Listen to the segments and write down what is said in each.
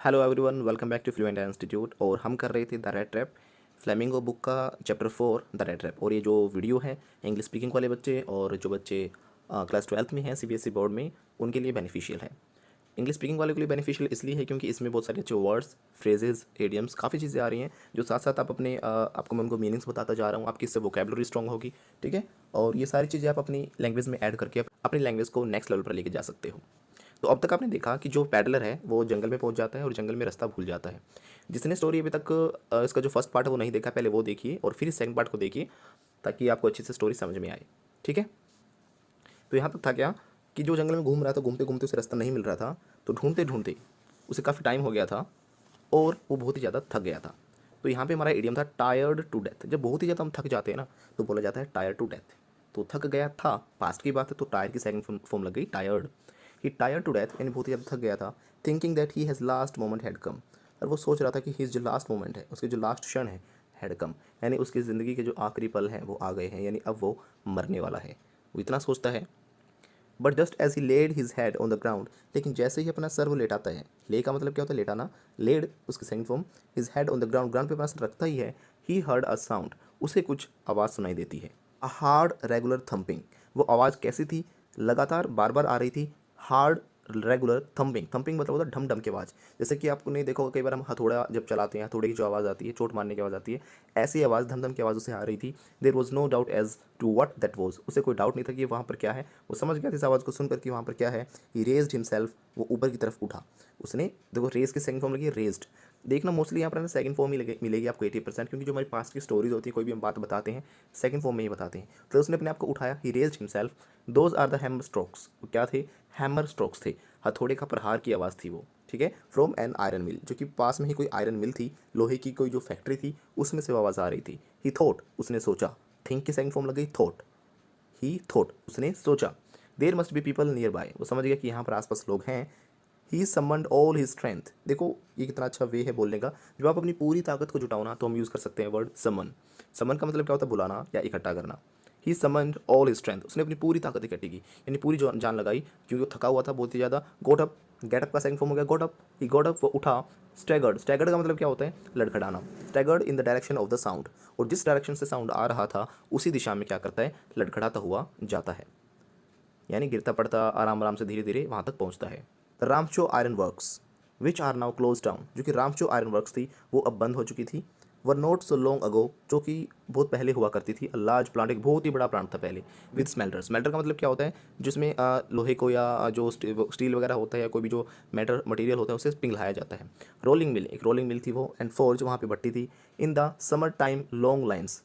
Hello everyone, welcome back to Fluent Institute. और हम कर रहे थे the red trap, Flamingo book का चैप्टर 4 द रेड ट्रैप। और ये जो वीडियो है इंग्लिश स्पीकिंग वाले बच्चे और जो बच्चे क्लास 12th में हैं सीबीएसई बोर्ड में, उनके लिए बेनिफिशियल है। इंग्लिश स्पीकिंग वाले के लिए बेनिफिशियल इसलिए है क्योंकि इसमें बहुत सारे अच्छे वर्ड्स, फ्रेजेस, एडियम्स, काफ़ी चीज़ें आ रही हैं जो साथ साथ आप अपने आपको मैं उनको मीनिंग्स बताता जा रहा हूँ। आपकी इससे वोकेबलरी स्ट्रॉन्ग होगी, ठीक है। और ये सारी चीज़ें आप अपनी लैंग्वेज में ऐड करके अपनी लैंग्वेज को नेक्स्ट लेवल पर लेके जा सकते हो। तो अब तक आपने देखा कि जो पैडलर है वो जंगल में पहुंच जाता है और जंगल में रास्ता भूल जाता है। जिसने स्टोरी अभी तक इसका जो फर्स्ट पार्ट है वो नहीं देखा, पहले वो देखिए और फिर सेकंड पार्ट को देखिए ताकि आपको अच्छे से स्टोरी समझ में आए, ठीक है। तो यहाँ तक था क्या कि जो जंगल में घूम रहा था, घूमते घूमते उसे रास्ता नहीं मिल रहा था, तो ढूंढते ढूंढते उसे काफ़ी टाइम हो गया था और वो बहुत ही ज़्यादा थक गया था। तो यहाँ पे हमारा इडियम था टायर्ड टू डेथ। जब बहुत ही ज़्यादा हम थक जाते हैं ना तो बोला जाता है टायर्ड टू डेथ। तो थक गया था, पास्ट की बात है, तो टायर की सेकंड फॉर्म लग गई tired. He tired to death यानी बहुत ही ज़्यादा थक गया था। Thinking that he has last moment had come. और वो सोच रहा था कि हिज जो लास्ट मोमेंट है, उसके जो लास्ट क्षण है, हैड कम, यानी उसकी ज़िंदगी के जो आखिरी पल हैं वो आ गए हैं, यानी अब वो मरने वाला है। वो इतना सोचता है। But just as he laid his head on the ground, लेकिन जैसे ही अपना सर वो लेटाता है, ले का मतलब क्या होता है लेटाना, लेड उसकी second form, his head on the ground, ground पे अपना सर रखता ही है, ही हर्ड अ साउंड, उसे कुछ आवाज़ सुनाई देती है। A hard regular thumping. वो आवाज़ कैसी थी? लगातार बार बार आ रही थी। हार्ड रेगुलर थम्पिंग, थम्पिंग मतलब होता है ढम ढम की आवाज़। जैसे कि आपको नहीं देखा होगा, कई बार हम हथौड़ा जब चलाते हैं, हथौड़े की जो आवाज़ आती है, चोट मारने की आवाज़ आती है, ऐसी आवाज़ धम धम की आवाज़ उसे आ रही थी। There was no doubt as to what that was. उसे कोई डाउट नहीं था कि वहाँ पर क्या है। वो समझ गया था इस आवाज़ को सुनकर कि वहाँ पर क्या है। ही रेज्ड हिमसेल्फ, वो ऊपर की तरफ उठा। उसने देखो रेज की सेकंड फॉर्म लगी रेज्ड। देखना मोस्टली यहाँ पर ना सेकंड फॉर्म ही मिलेगी आपको 80%, क्योंकि जो हमारी पास्ट की स्टोरीज होती है, कोई भी हम बात बताते हैं सेकंड फॉर्म में ही बताते हैं। तो उसने अपने आप को उठाया, he raised himself. Those are the hammer strokes. वो क्या थे? हैमर स्ट्रोक्स थे, हथौड़े का प्रहार की आवाज़ थी वो, ठीक है। फ्रॉम एन आयरन मिल, जो कि पास में ही कोई आयरन मिल थी, लोहे की कोई जो फैक्ट्री थी, उसमें से वो आवाज़ आ रही थी। ही थॉट, उसने सोचा। थिंक की सेकंड फॉर्म लग गई थॉट। ही थॉट, उसने सोचा। There must be people near by, वो समझ गया कि यहाँ पर आसपास लोग हैं। ही समन्ड ऑल हिज स्ट्रेंथ। देखो ये कितना अच्छा वे है बोलने का। जब आप अपनी पूरी ताकत को जुटाओ ना तो हम यूज़ कर सकते हैं वर्ड समन। समन का मतलब क्या होता है? बुलाना या इकट्ठा करना। ही समन्ड ऑल हिज स्ट्रेंथ, उसने अपनी पूरी ताकत इकट्ठी की, यानी पूरी जान लगाई, क्योंकि वो थका हुआ था बहुत ही ज़्यादा। गोट अप, गेट अप का सेकंड फॉर्म हो गया गोट अप। ही गोट अप, वो उठा। स्टैगर्ड, स्टैगर्ड का मतलब क्या होता है? लड़खड़ाना। Staggered in the direction of the sound, और जिस डायरेक्शन से साउंड आ रहा था उसी दिशा में क्या करता है? लड़खड़ाता हुआ जाता है, यानी गिरता पड़ता आराम आराम से धीरे धीरे वहाँ तक पहुँचता है। रामचो iron works which are now close down, जो कि रामचो आयरन वर्क्स थी वो अब बंद हो चुकी थी। वर नोट सो लॉन्ग अगो, जो कि बहुत पहले हुआ करती थी। अ लार्ज प्लांट, एक बहुत ही बड़ा प्लांट था पहले। विद स्मेल्टर, स्मेल्टर का मतलब क्या होता है? जिसमें लोहे को या जो स्टील वगैरह होता है या कोई भी जो मैटर मटेरियल होता है उसे पिघलाया जाता है। रोलिंग मिल, एक रोलिंग मिल थी वो। एंड फोर्ज, वहाँ पे भट्टी थी। In the summer time long lines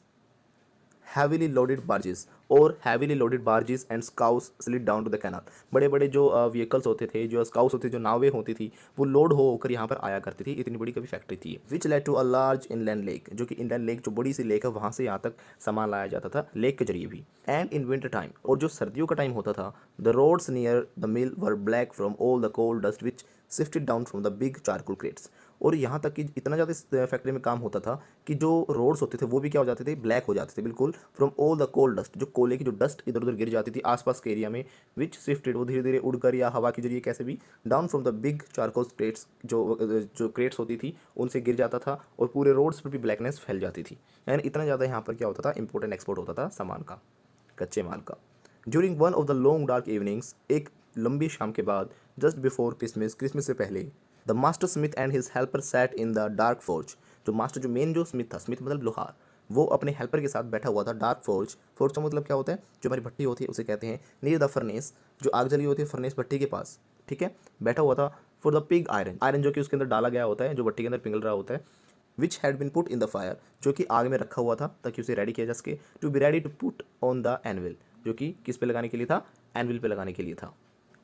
heavily loaded barges, और heavily loaded barges and scows slid down to the canal. बड़े बड़े जो व्हीकल्स होते थे, जो स्काउस होते थे, जो नावें होती थी, वो लोड होकर यहाँ पर आया करती थी। इतनी बड़ी कभी फैक्ट्री थी। Which led to a large inland lake, जो कि इनलैंड लेक, जो बड़ी सी लेक है, वहाँ से यहाँ तक सामान लाया जाता था लेक के जरिए भी। एंड इन विंटर टाइम, और जो सर्दियों का टाइम होता था, the roads near the mill were black from all the coal dust which sifted down from the big charcoal crates. और यहाँ तक कि इतना ज़्यादा इस फैक्ट्री में काम होता था कि जो रोड्स होते थे वो भी क्या हो जाते थे? ब्लैक हो जाते थे बिल्कुल। From all the coal dust, जो कोयले की जो डस्ट इधर उधर गिर जाती थी आसपास के एरिया में। विच शिफ्टेड, वो धीरे धीरे उड़कर या हवा के जरिए कैसे भी, down from the big charcoal crates, जो क्रेट्स होती थी उनसे गिर जाता था और पूरे रोड्स पर भी ब्लैकनेस फैल जाती थी। यानी इतना ज़्यादा यहाँ पर क्या होता था? इम्पोर्ट एंड एक्सपोर्ट होता था सामान का, कच्चे माल का। During one of the long dark evenings, एक लंबी शाम के बाद, जस्ट बिफोर क्रिसमस, क्रिसमस से पहले, the master Smith and his helper sat in the dark forge. जो मास्टर, जो मेन जो स्मिथ था, स्मिथ मतलब लोहार, वो अपने हेल्पर के साथ बैठा हुआ था डार्क फोर्ज। फोर्ज का मतलब क्या होता है? जो हमारी भट्टी होती है उसे कहते हैं। नियर द फर्नेस, जो आग जली होती है फर्नेस भट्टी के पास, ठीक है, बैठा हुआ था। For the pig iron, iron जो कि उसके अंदर डाला गया होता है, जो भट्टी के अंदर पिघल रहा होता है। Which had been put in the fire, जो कि आग में रखा हुआ था ताकि उसे रेडी किया जा सके। To be ready to put on the anvil, जो कि किस पे लगाने के लिए था? एनविल पे लगाने के लिए था।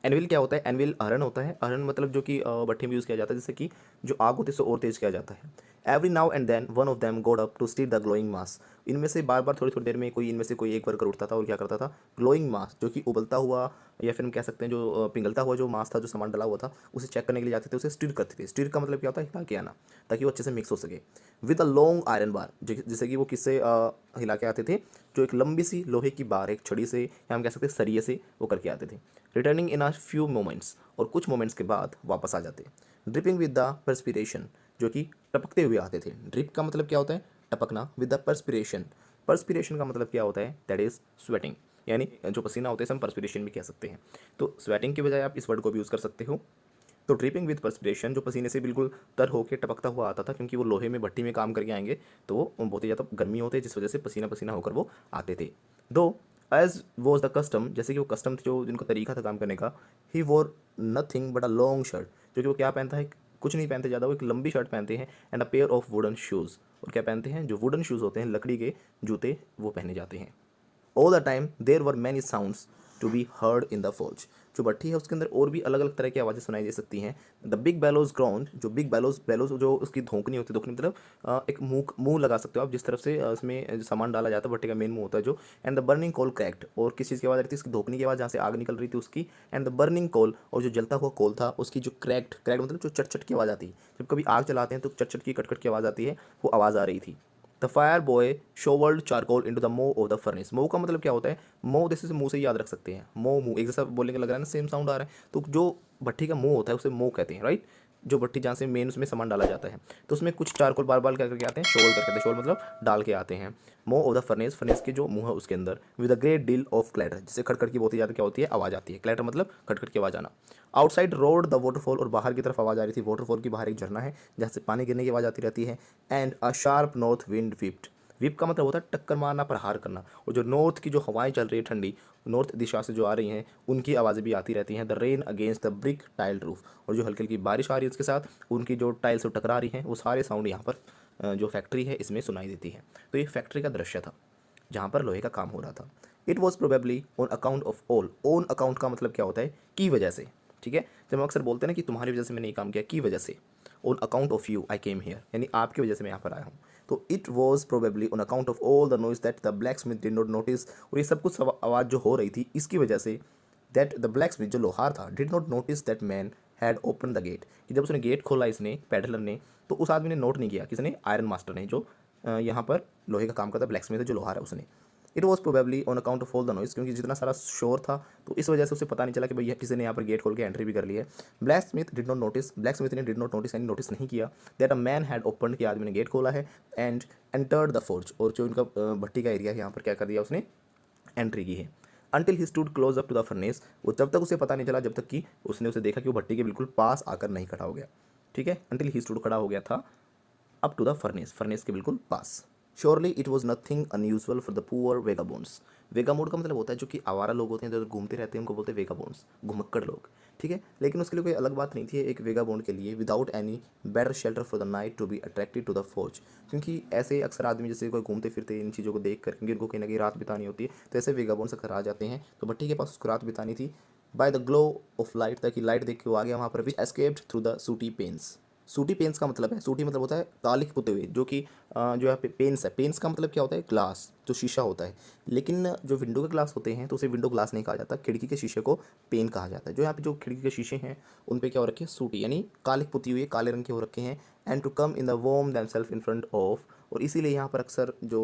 एनविल क्या होता है? एनविल अहरन होता है। अहरन मतलब जो कि भट्टी में यूज़ किया जाता है, जैसे कि जो आग होती है उसे और तेज़ किया जाता है। Every now and then one of them got up to stir the glowing mass. इनमें से बार बार थोड़ी थोड़ी देर में कोई इनमें से कोई एक वर्कर उठता था और क्या करता था? ग्लोइंग मास, जो कि उबलता हुआ या फिर हम कह सकते हैं जो पिघलता हुआ जो मास था, जो सामान डला हुआ था, उसे चेक करने के लिए जाते थे, उसे स्टीर करते थे। स्टीर का मतलब क्या होता है? हिला के आना, ताकि वो अच्छे से मिक्स हो सके। With a long iron bar, जैसे कि वो किससे हिला के आते थे? जो एक लंबी सी लोहे की बार, एक छड़ी से या हम कह सकते हैं सरिये से वो करके आते थे। Returning in a few moments, और कुछ मोमेंट्स के बाद वापस आ जाते। ड्रिपिंग विद द परस्पिरेशन, जो कि टपकते हुए आते थे। ड्रिप का मतलब क्या होता है? टपकना। विद द परस्पिरेशन, परस्पिरेशन का मतलब क्या होता है? दैट इज स्वेटिंग, यानी जो पसीना होता है इसे हम परस्पिरेशन भी कह सकते हैं। तो स्वेटिंग की बजाय आप इस वर्ड को भी यूज़ कर सकते हो। तो ड्रिपिंग विद परस्पिरेशन, जो पसीने से बिल्कुल तर होकर टपकता हुआ आता था, क्योंकि वो लोहे में भट्टी में काम करके आएंगे तो वो बहुत ही ज़्यादा गर्मी होती है, जिस वजह से पसीना पसीना होकर वो आते थे। दो एज वॉज द कस्टम, जैसे कि वो कस्टम जो जिनका तरीका था काम करने का, he wore nothing but a long shirt, जो कि वो क्या पहनता है? कुछ नहीं पहनते ज़्यादा, वो एक लंबी शर्ट पहनते हैं। And a pair of wooden shoes, और क्या पहनते हैं? जो वुडन शूज़ होते हैं, लकड़ी के जूते, वो पहने जाते हैं। All the time there were many sounds to be heard in the falls, जो भट्टी है उसके अंदर और भी अलग अलग तरह की आवाज़ें सुनाई दे सकती हैं। द बिग बैलोज ग्राउंड, जो बिग बैलोज, बैलोज जो उसकी धोकनी होती है, धोकनी मतलब एक मुंह मुंह लगा सकते हो आप, जिस तरफ से उसमें जो सामान डाला जाता है, भट्टी का मेन मुंह होता है जो। And the burning coal cracked, और किस चीज़ की आवाज़ आ रही थी? उसकी धोकनी की आवाज़, जहाँ से आग निकल रही थी उसकी। एंड द बर्निंग कोल, और जो जलता हुआ कोल था उसकी जो क्रैक्ड, क्रैक्ड मतलब जो चट चट की आवाज़ आती है, जब कभी आग जलाते हैं तो चट चट की कटकट की आवाज़ आती है, वो आवाज़ आ रही थी। The fire boy showered charcoal into the maw of the furnace, maw का मतलब क्या होता है? मो जैसे मुंह से ही याद रख सकते हैं, मो मुंह एक जैसा बोलने का लग रहा है ना, सेम साउंड आ रहा है। तो जो भट्टी का मुंह होता है उसे मो कहते हैं, राइट? जो भट्टी जहाँ से मेन उसमें सामान डाला जाता है, तो उसमें कुछ चारकोल बार बार क्या करके आते हैं? शोल करके आते हैं। शोल मतलब डाल के आते हैं। मो ऑफ द फर्नेस, फर्नेस के जो मुंह है उसके अंदर। With a great deal of clatter, जिससे खड़खड़ की बहुत ही ज़्यादा क्या होती है? आवाज़ आती है। क्लैटर मतलब खड़खड़ की आवाज़ आना। आउटसाइड रोड द वाटरफॉल, और बाहर की तरफ आवाज़ आ रही थी। वाटरफॉल की बाहर एक झरना है जहाँ से पानी गिरने की आवाज़ आती रहती है। And a sharp north wind whipped, whip का मतलब होता है टक्कर मारना, प्रहार करना। और जो नॉर्थ की जो हवाएं चल रही है ठंडी, नॉर्थ दिशा से जो आ रही हैं, उनकी आवाज़ें भी आती रहती हैं। The rain against the brick tile roof, और जो हल्की हल्की बारिश आ रही है उसके साथ उनकी जो टाइल से टकरा रही हैं, वो सारे साउंड यहाँ पर जो फैक्ट्री है इसमें सुनाई देती है। तो ये फैक्ट्री का दृश्य था जहाँ पर लोहे का काम हो रहा था। It was probably on account of all, own account का मतलब क्या होता है? की वजह से। ठीक है, जब हम अक्सर बोलते हैं ना कि तुम्हारी वजह से मैंने ये काम किया, की वजह से। On account of you I came here, यानी आपकी वजह से मैं यहाँ पर आया हूँ। तो it was probably on account of all the noise that the black Smith did not notice, और ये सब कुछ आवाज़ जो हो रही थी इसकी वजह से, दैट द ब्लैक स्मिथ जो लोहार था, did not notice that man had open the gate, कि जब उसने गेट खोला इसने, पैडलर ने, तो उस आदमी ने नोट नहीं किया। किसने? आयरन मास्टर ने, जो यहाँ पर लोहे का काम करता, ब्लैक स्मिथ है जो लोहार है उसने। It was probably on account of all the noise, क्योंकि जितना सारा शोर था तो इस वजह से उसे पता नहीं चला कि भाई किसी ने यहाँ पर गेट खोल के एंट्री भी कर ली है। Black Smith did not notice, black Smith ने डिड नॉट नोटिस यानी नोटिस नहीं किया, that a man had open, कि आदमी ने गेट खोला है। एंड एंटर्ड द फोर्ज, और जो इनका भट्टी का एरिया है यहाँ पर क्या कर दिया उसने? एंट्री की है। Until he stood close up to the furnace, वो जब तक उसे पता नहीं चला, जब तक कि उसने उसे देखा कि वो भट्टी के बिल्कुल पास आकर नहीं खड़ा हो गया। ठीक है, अंटिल ही स्टूड खड़ा हो गया था up to the furnace, furnace के बिल्कुल पास। Surely it was nothing unusual for the poor vagabonds, vagabond का मतलब होता है जो कि आवारा लोग होते हैं, जो घूमते रहते हैं, उनको बोलते हैं वेगाबोन्स, घुमक्कड़ लोग। ठीक है, लेकिन उसके लिए कोई अलग बात नहीं थी एक वेगाबोंड के लिए। Without any better shelter for the night to be attracted to the forge, क्योंकि ऐसे अक्सर आदमी जैसे कोई घूमते फिरते इन चीज़ों को देख कर, क्योंकि उनको कहीं ना कहीं रात बितानी होती है, तो ऐसे वेगाबोन्स अक्सर आ जाते हैं। तो भट्टी के पास उसको रात बितानी थी। By the glow of light, ताकि लाइट देख के वो आ गया वहाँ पर, which escaped through the sooty panes. Sooty panes का मतलब है, सूटी मतलब होता है कालिख पुते हुए, जो कि जो यहाँ पे पेंस है, पेंस का मतलब क्या होता है? ग्लास, जो शीशा होता है। लेकिन जो विंडो के ग्लास होते हैं तो उसे विंडो ग्लास नहीं कहा जाता, खिड़की के शीशे को पेन कहा जाता है। जो यहाँ पे जो खिड़की के शीशे हैं उन पे क्या हो रखे हैं? सूटी, यानी कालिख पुती हुई, काले रंग के हो रखे हैं। And to come in the warm themselves in front of, और इसीलिए यहाँ पर अक्सर जो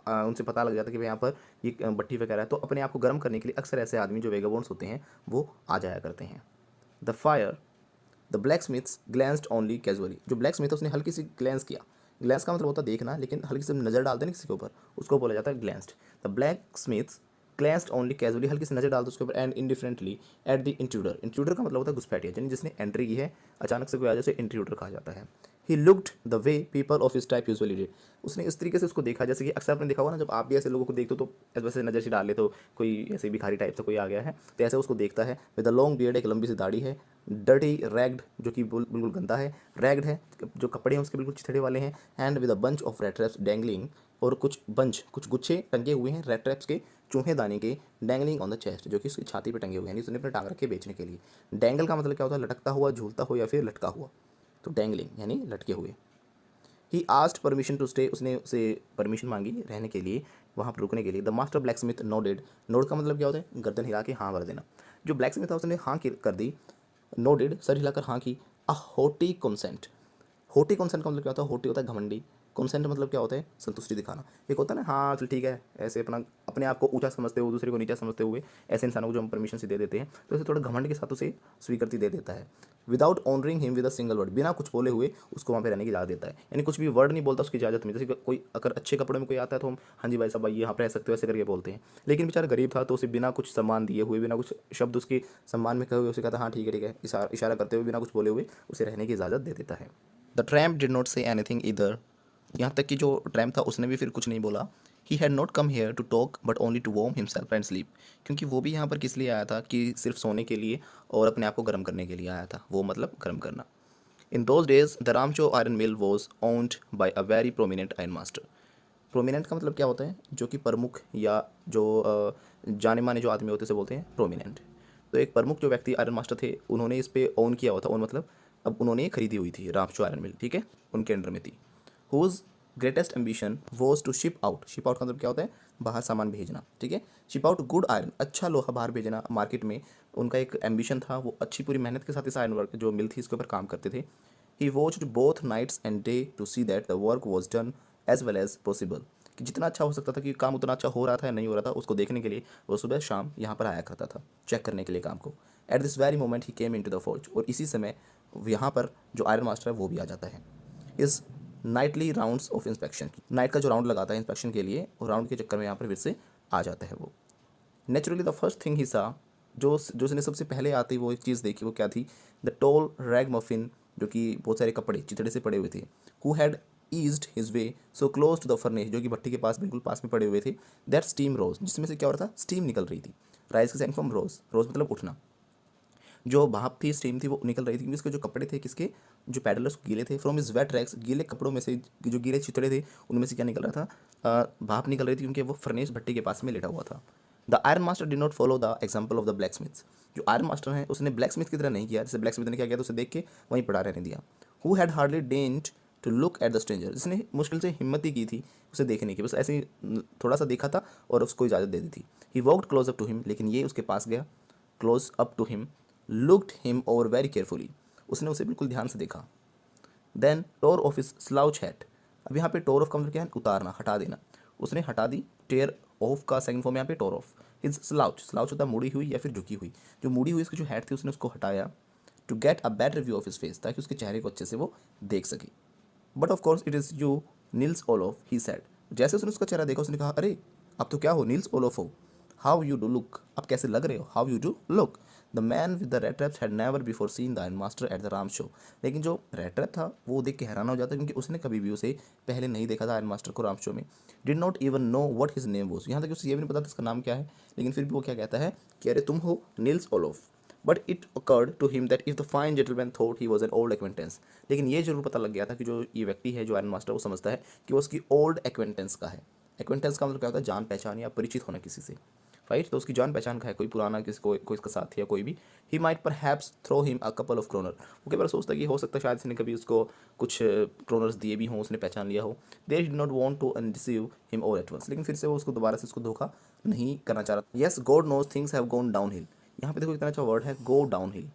उनसे पता लग जाता है कि भाई यहाँ पर ये भट्टी वगैरह है, तो अपने आप को गर्म करने के लिए अक्सर ऐसे आदमी जो वेगाबोन्स होते हैं वो आ जाया करते हैं। The fire, the blacksmiths glanced only casually, जो ब्लैक स्मिथ है उसने हल्की सी ग्लैंस किया। ग्लैंस का मतलब होता है देखना, लेकिन हल्की सी नज़र डालते हैं किसी के ऊपर, उसको बोला जाता है glanced. The blacksmiths glanced only casually, हल्की सी नज़र डाल दो उसके ऊपर। And indifferently at the intruder, intruder का मतलब होता है घुसपैठिया, यानी जिसने एंट्री की है अचानक से कोई आ जाए उसे इंट्रूडर कहा जाता है। He looked the way people of his type usually did, उसने इस तरीके से उसको देखा जैसे कि अक्सर आपने देखा होगा ना, जब आप भी ऐसे लोगों को देखते हो तो वैसे नज़र से डाल ले, तो कोई ऐसे भिखारी टाइप से कोई आ गया है तो ऐसे उसको देखता है। विद द लॉन्ग बियर्ड, एक लंबी सी दाढ़ी है। डर्टी रैग्ड, जो कि बिल्कुल गंदा है। रैग्ड है, जो कपड़े हैं उसके बिल्कुल चिथड़े वाले हैं। And with a bunch of red traps dangling, और कुछ बंच, कुछ गुच्छे टंगे हुए हैं रेड ट्रैप्स के, चूहे दाने के, डैंगलिंग ऑन द चेस्ट, जो कि उसकी छाती पे टंगे हुए हैं, यानी उसने अपने टांग रखे बेचने के लिए। डैंगल का मतलब क्या होता है? लटकता हुआ, झूलता हुआ या फिर लटका हुआ। तो डैंगलिंग यानी लटके हुए। He asked permission to stay, उसने उसे परमिशन मांगी रहने के लिए, वहाँ पर रुकने के लिए। The master black Smith nodded, node का मतलब क्या होता है? गर्दन हिला के हाँ कर देना। जो ब्लैक स्मिथ था उसने हाँ कर दी, नोडेड सर हिलाकर हाँ की। अ होटी कॉन्सेंट, होटी कॉन्सेंट का मतलब क्या होता है? होटी होता है घमंडी, कंसेंट मतलब क्या होता है, संतुष्टि दिखाना। एक होता है ना, हाँ चल ठीक है, ऐसे अपने आप को ऊंचा समझते हुए दूसरे को नीचा समझते हुए ऐसे इंसानों को जो हम परमिशन से दे देते हैं, तो इसे थोड़ा घमंड के साथ उसे स्वीकृति दे देता है। Without honouring him with a single word, बिना कुछ बोले हुए उसको वहाँ पे रहने की इजाज़त देता है, यानी कुछ भी वर्ड नहीं बोलता, उसकी इजाज़त में। जैसे कोई अगर अच्छे कपड़े में कोई आता है तो हम हाँ जी भाई साहब भाई यहाँ पर रह सकते हो ऐसे करके बोलते हैं, लेकिन बेचारा गरीब था तो उसे बिना कुछ सम्मान दिए हुए, बिना कुछ शब्द उसके सम्मान में कहे हुए उसे कहता हाँ ठीक है, इशारा करते हुए बिना कुछ बोले हुए उसे रहने की इजाज़त दे देता है। The tramp did not say anything इधर, यहाँ तक कि जो ट्रैम्प था उसने भी फिर कुछ नहीं बोला। He had not come here to talk but only to warm himself and sleep, क्योंकि वो भी यहाँ पर किस लिए आया था कि सिर्फ सोने के लिए और अपने आप को गर्म करने के लिए आया था, वो मतलब गर्म करना। In those days the Ramsjo iron mill was owned by a very prominent iron master. Prominent का मतलब क्या होता है, जो कि प्रमुख या जो जाने माने जो आदमी होते हैं उसे बोलते हैं प्रोमिनेंट। तो एक प्रमुख जो व्यक्ति आयरन मास्टर थे उन्होंने इस पे ओन किया हुआ था, ओन मतलब अब उन्होंने ये खरीदी हुई थी रामचो आयरन मिल, ठीक है, उनके अंडर में थी। Whose greatest ambition was to ship out, ship out का मतलब क्या होता है, बाहर सामान भेजना, ठीक है। शिप आउट गुड आयरन, अच्छा लोहा बाहर भेजना मार्केट में, उनका एक एम्बिशन था। वो अच्छी पूरी मेहनत के साथ इस आयरन वर्क जो मिल थी इसके ऊपर काम करते थे। He watched both nights and day to see that the work was done as well as possible, कि जितना अच्छा हो सकता था, कि काम उतना अच्छा हो रहा था या नहीं हो रहा था, उसको देखने के लिए वो सुबह शाम यहाँ पर आया करता था चेक करने के लिए काम को। At this very moment he came in to the forge, और इसी समय यहाँ पर जो आयरन मास्टर है वो भी आ जाता है। इस Knightley rounds of inspection, night का जो राउंड लगाता है इंस्पेक्शन के लिए, और राउंड के चक्कर में यहाँ पर फिर से आ जाता है वो। Naturally the first thing he सा, जो उसने सबसे पहले आती वो एक चीज़ देखी, वो क्या थी, द टोल रैग मफिन, जो कि बहुत सारे कपड़े चिथड़े से पड़े हुए थे। Who had eased his way so close to the furnace, जो कि भट्टी के पास बिल्कुल पास में पड़े हुए थे। दैट स्टीम रोज, जिसमें से क्या हो रहा था, स्टीम निकल रही थी। राइज के सेकंड फ्रॉम रोज, रोज मतलब उठना, जो भाप थी स्टीम थी वो निकल रही थी, क्योंकि उसके जो कपड़े थे किसके, जो पैडलर्स गीले थे। फ्रॉम इज वेट रैक्स, गीले कपड़ों में से, जो गीले चिथड़े थे उनमें से क्या निकल रहा था, भाप निकल रही थी, क्योंकि वो फर्नेस भट्टी के पास में लेटा हुआ था। The iron master did not follow the example of the black Smiths, जो आयरन मास्टर हैं उसने ब्लैक स्मिथ की तरह नहीं किया, जैसे ब्लैक स्मिथ ने क्या किया तो उसे देख के वहीं पड़ा रहने दिया। Who had hardly deigned to look at the stranger, जिसने मुश्किल से हिम्मत ही की थी उसे देखने की, बस ऐसे ही थोड़ा सा देखा था और उसको इजाज़त दे दी थी। He walked close up to him, लेकिन ये उसके पास गया, close up to him, looked him over very carefully, उसने उसे बिल्कुल ध्यान से देखा। Then tore off his slouch hat, अब यहाँ पे टोर ऑफ का मतलब क्या है, उतारना, हटा देना, उसने हटा दी। टेयर ऑफ का सेकंड फॉर्म यहाँ पे टोर ऑफ। हिज स्लाउच, स्लाउच होता है मुड़ी हुई या फिर झुकी हुई, जो मुड़ी हुई उसकी जो हैट थी उसने उसको हटाया। To get a better view of his face, ताकि उसके चेहरे को अच्छे से वो देख सके। But of course it is you Nils Olof, he said, जैसे उसने उसका चेहरा देखा उसने कहा अरे अब तो क्या हो, नील्स ओलोफ हो। हाउ यू डू लुक, अब कैसे लग रहे हो, how you do look. The man with the red traps had never before seen the iron master at the Ram show, लेकिन जो रेड ट्रैप था वो देख के हैरान हो जाता है, क्योंकि उसने कभी भी उसे पहले नहीं देखा था आयरन मास्टर को राम शो में। Did not even know what his name was, यहाँ तक उसे ये भी नहीं पता था इसका नाम क्या है, लेकिन फिर भी वो क्या कहता है कि अरे तुम हो Nils Olof. But it occurred to him that if the fine gentleman thought he was an old acquaintance, लेकिन ये जरूर पता लग गया था कि जो ये व्यक्ति है जो आयरन मास्टर वो समझता है कि वो उसकी ओल्ड एक्वेंटेंस का है। एक्वेंटेंस का मतलब क्या होता है, जान पहचान या परिचित होना किसी से, राइट। तो उसकी जान पहचान का है, कोई पुराना किसी कोई इसका साथी या कोई भी। He might perhaps throw him a couple of kronor, वो कई बार सोचता है कि हो सकता है शायद इसने कभी उसको कुछ क्रोनर्स दिए भी हों, उसने पहचान लिया हो। They did not want to undeceive him all at once, लेकिन फिर से वो उसको दोबारा से उसको धोखा नहीं करना चाह रहा। Yes God knows things have gone down hill, यहाँ पे देखो इतना अच्छा वर्ड है go down hill.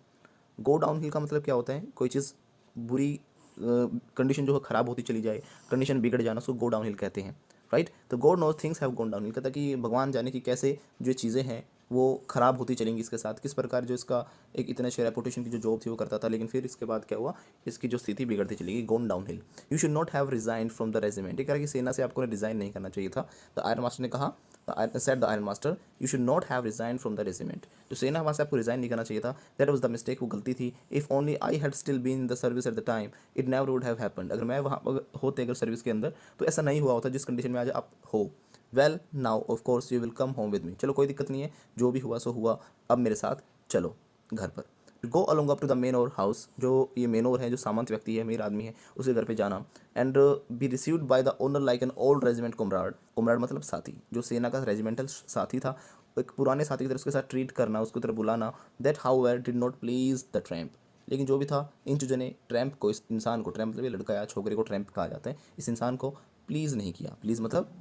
Go down hill का मतलब क्या होता है, कोई चीज़ बुरी कंडीशन जो है ख़राब होती चली जाए, कंडीशन बिगड़ जाना, उसको गो डाउन हिल कहते हैं, राइट। तो God knows things have gone down hill कहता है कि भगवान जाने की कैसे जो चीज़ें हैं वो ख़राब होती चलेंगी इसके साथ, किस प्रकार जो इसका एक इतने अच्छे रेपुटेशन की जो जॉब थी वो करता था, लेकिन फिर इसके बाद क्या हुआ, इसकी जो स्थिति बिगड़ती चलेगी, gone down hill. You should not have resign from the regiment, ये कह रहा है कि सेना से आपको रिजाइन नहीं करना चाहिए था। द आयरन मास्टर ने कहा, said the iron master, you should not have resign from the regiment, जो सेना वहाँ से आपको रिजाइन नहीं करना चाहिए था। दैट वाज द मिस्टेक, वो गलती थी। If only I had still been in the service at the time it never would have happened, अगर मैं वहाँ होते अगर सर्विस के अंदर तो ऐसा नहीं हुआ होता जिस कंडीशन में आज आप हो। Well now of course you will come home with me, चलो कोई दिक्कत नहीं है, जो भी हुआ सो हुआ, अब मेरे साथ चलो घर पर। Go along up to the manor house, जो ये मेन और है जो सामंत व्यक्ति है, मेरा आदमी है, उसके घर पे जाना। And be received by the owner like an old regiment comrade, comrade मतलब साथी, जो सेना का रेजिमेंटल साथी था, एक पुराने साथी की तरह उसके साथ ट्रीट करना, उसकी तरह बुलाना। That however did not please the tramp, लेकिन जो भी था इन चीज़ों ने ट्रैम्प को, इस इंसान को, ट्रैम्प मतलब ये लड़का या छोकरे को ट्रैम्प कहा जाता है, इस इंसान को प्लीज़ नहीं किया। प्लीज़ मतलब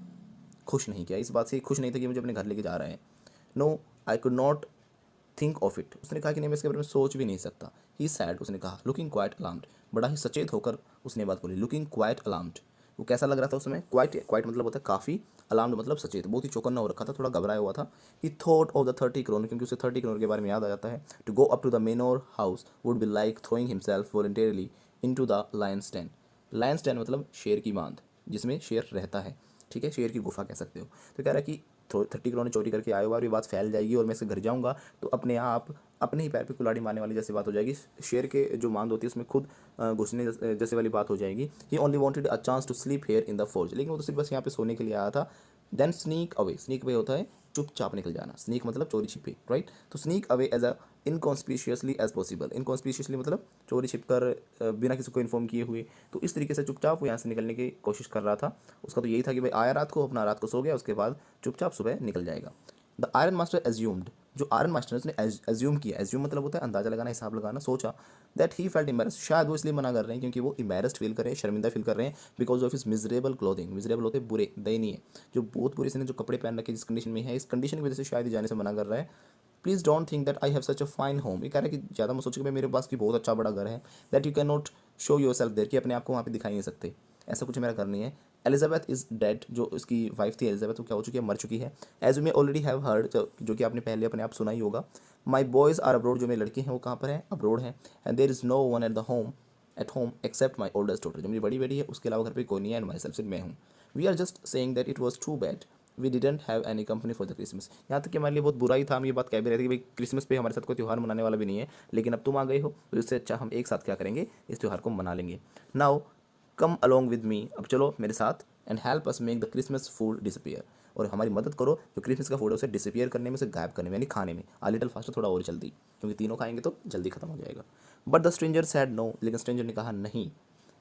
खुश नहीं किया, इस बात से खुश नहीं था कि मुझे अपने घर लेके जा रहे हैं। No I could not think of it, उसने कहा कि नहीं मैं इसके बारे में सोच भी नहीं सकता। ही सैड, उसने कहा, लुकिंग क्वाइट अलार्म्ड, बड़ा ही सचेत होकर उसने बात बोली, लुकिंग क्वाइट अलार्म्ड। वो कैसा लग रहा था उस समय? क्वाइट, क्वाइट मतलब होता है काफ़ी, अलार्म्ड मतलब सचेत, बहुत ही चौकन्ना हो रखा था, थोड़ा घबराया हुआ था। ही थॉट ऑफ द 30 करोड़, क्योंकि उसे 30 करोड़ के बारे में याद आ जाता है। To go up to the manor house would be like throwing himself voluntarily into the lion's den. Lion's den मतलब शेर की बांध, जिसमें शेर रहता है, ठीक है, शेर की गुफा कह सकते हो। तो कह रहा है कि 30 करोड़ ने चोरी करके आए हो और ये बात फैल जाएगी और मैं से घर जाऊंगा तो अपने आप अपने ही पैर पे कुल्हाड़ी मारने वाली जैसी बात हो जाएगी, शेर के जो मांद होती है उसमें खुद घुसने जैसे वाली बात हो जाएगी। He only wanted a chance to sleep here in the forge, लेकिन वो तो सिर्फ बस यहाँ पे सोने के लिए आया था। Then sneak away, sneak away होता है चुपचाप निकल जाना, स्नीक मतलब चोरी छिपे, right. To sneak away as a inconspicuously as possible, inconspicuously मतलब चोरी छिप कर बिना किसी को इन्फॉर्म किए हुए, तो इस तरीके से चुपचाप वो यहाँ से निकलने की कोशिश कर रहा था। उसका तो यही था कि भाई आया रात को, अपना रात को सो गया, उसके बाद चुपचाप सुबह निकल जाएगा। द आयरन मास्टर एज्यूम्ड, जो आयरन मास्टर ने उसने एज्यूम किया, एज्यूम मतलब होता है अंदाजा लगाना, हिसाब लगाना, सोचा दैट ही फेल्ट एम्बेरस्ड, शायद वो इसलिए मना कर रहे हैं क्योंकि वो एम्बेरस्ड फील कर रहे हैं, शर्मिंदा फील कर रहे हैं, because of his miserable clothing, miserable होते हैं बुरे, दयनीय, जो बहुत बुरे से जो कपड़े पहन रखे जिस कंडीशन में है, इस कंडीशन की वजह से शायद ही जाने से मना कर रहा है। Please don't think that I have such a fine home, ये कह रहा है कि ज़्यादा मत सोचो कि भाई मेरे पास की बहुत अच्छा बड़ा घर है, that you can not show yourself there, कि अपने आप को वहाँ पे दिखाई नहीं सकते, ऐसा कुछ मेरा घर नहीं है। एलिजाबेथ इज़ डेड, जो उसकी वाइफ थी एलिजाबेथ, वो क्या हो चुकी है, मर चुकी है। As you may already have heard, जो कि आपने पहले अपने आप सुना ही होगा। माई बॉयज़ आर अब्रोड, जो मेरे लड़के हैं वो कहाँ पर हैं, अब्रोड हैं। And there is no one at home except my oldest daughter, जो मेरी बड़ी बेटी है उसके अलावा घर पे कोई नहीं है, एंड माई सेल्फ, सिर्फ मैं हूँ। We are just saying that it was too bad we didn't have any company for the Christmas, यहाँ तक कि हमारे लिए बहुत बुरा ही था, हम ये बात कह भी रहे थे कि भाई क्रिसमस पे हमारे साथ कोई त्यौहार मनाने वाला भी नहीं है, लेकिन अब तुम आ गए हो तो इससे अच्छा हम एक साथ क्या करेंगे, इस त्यौहार को मना लेंगे। Now come along with me, अब चलो मेरे साथ, and help us make the Christmas food disappear, और हमारी मदद करो जो क्रिसमस का फूड है उसे डिसअपियर करने में, उसे गायब करने में, यानी खाने में, आ लिटल फास्टर, थोड़ा और जल्दी, क्योंकि तीनों खाएंगे तो जल्दी खत्म हो जाएगा। But the stranger said no, लेकिन स्ट्रेंजर ने कहा नहीं,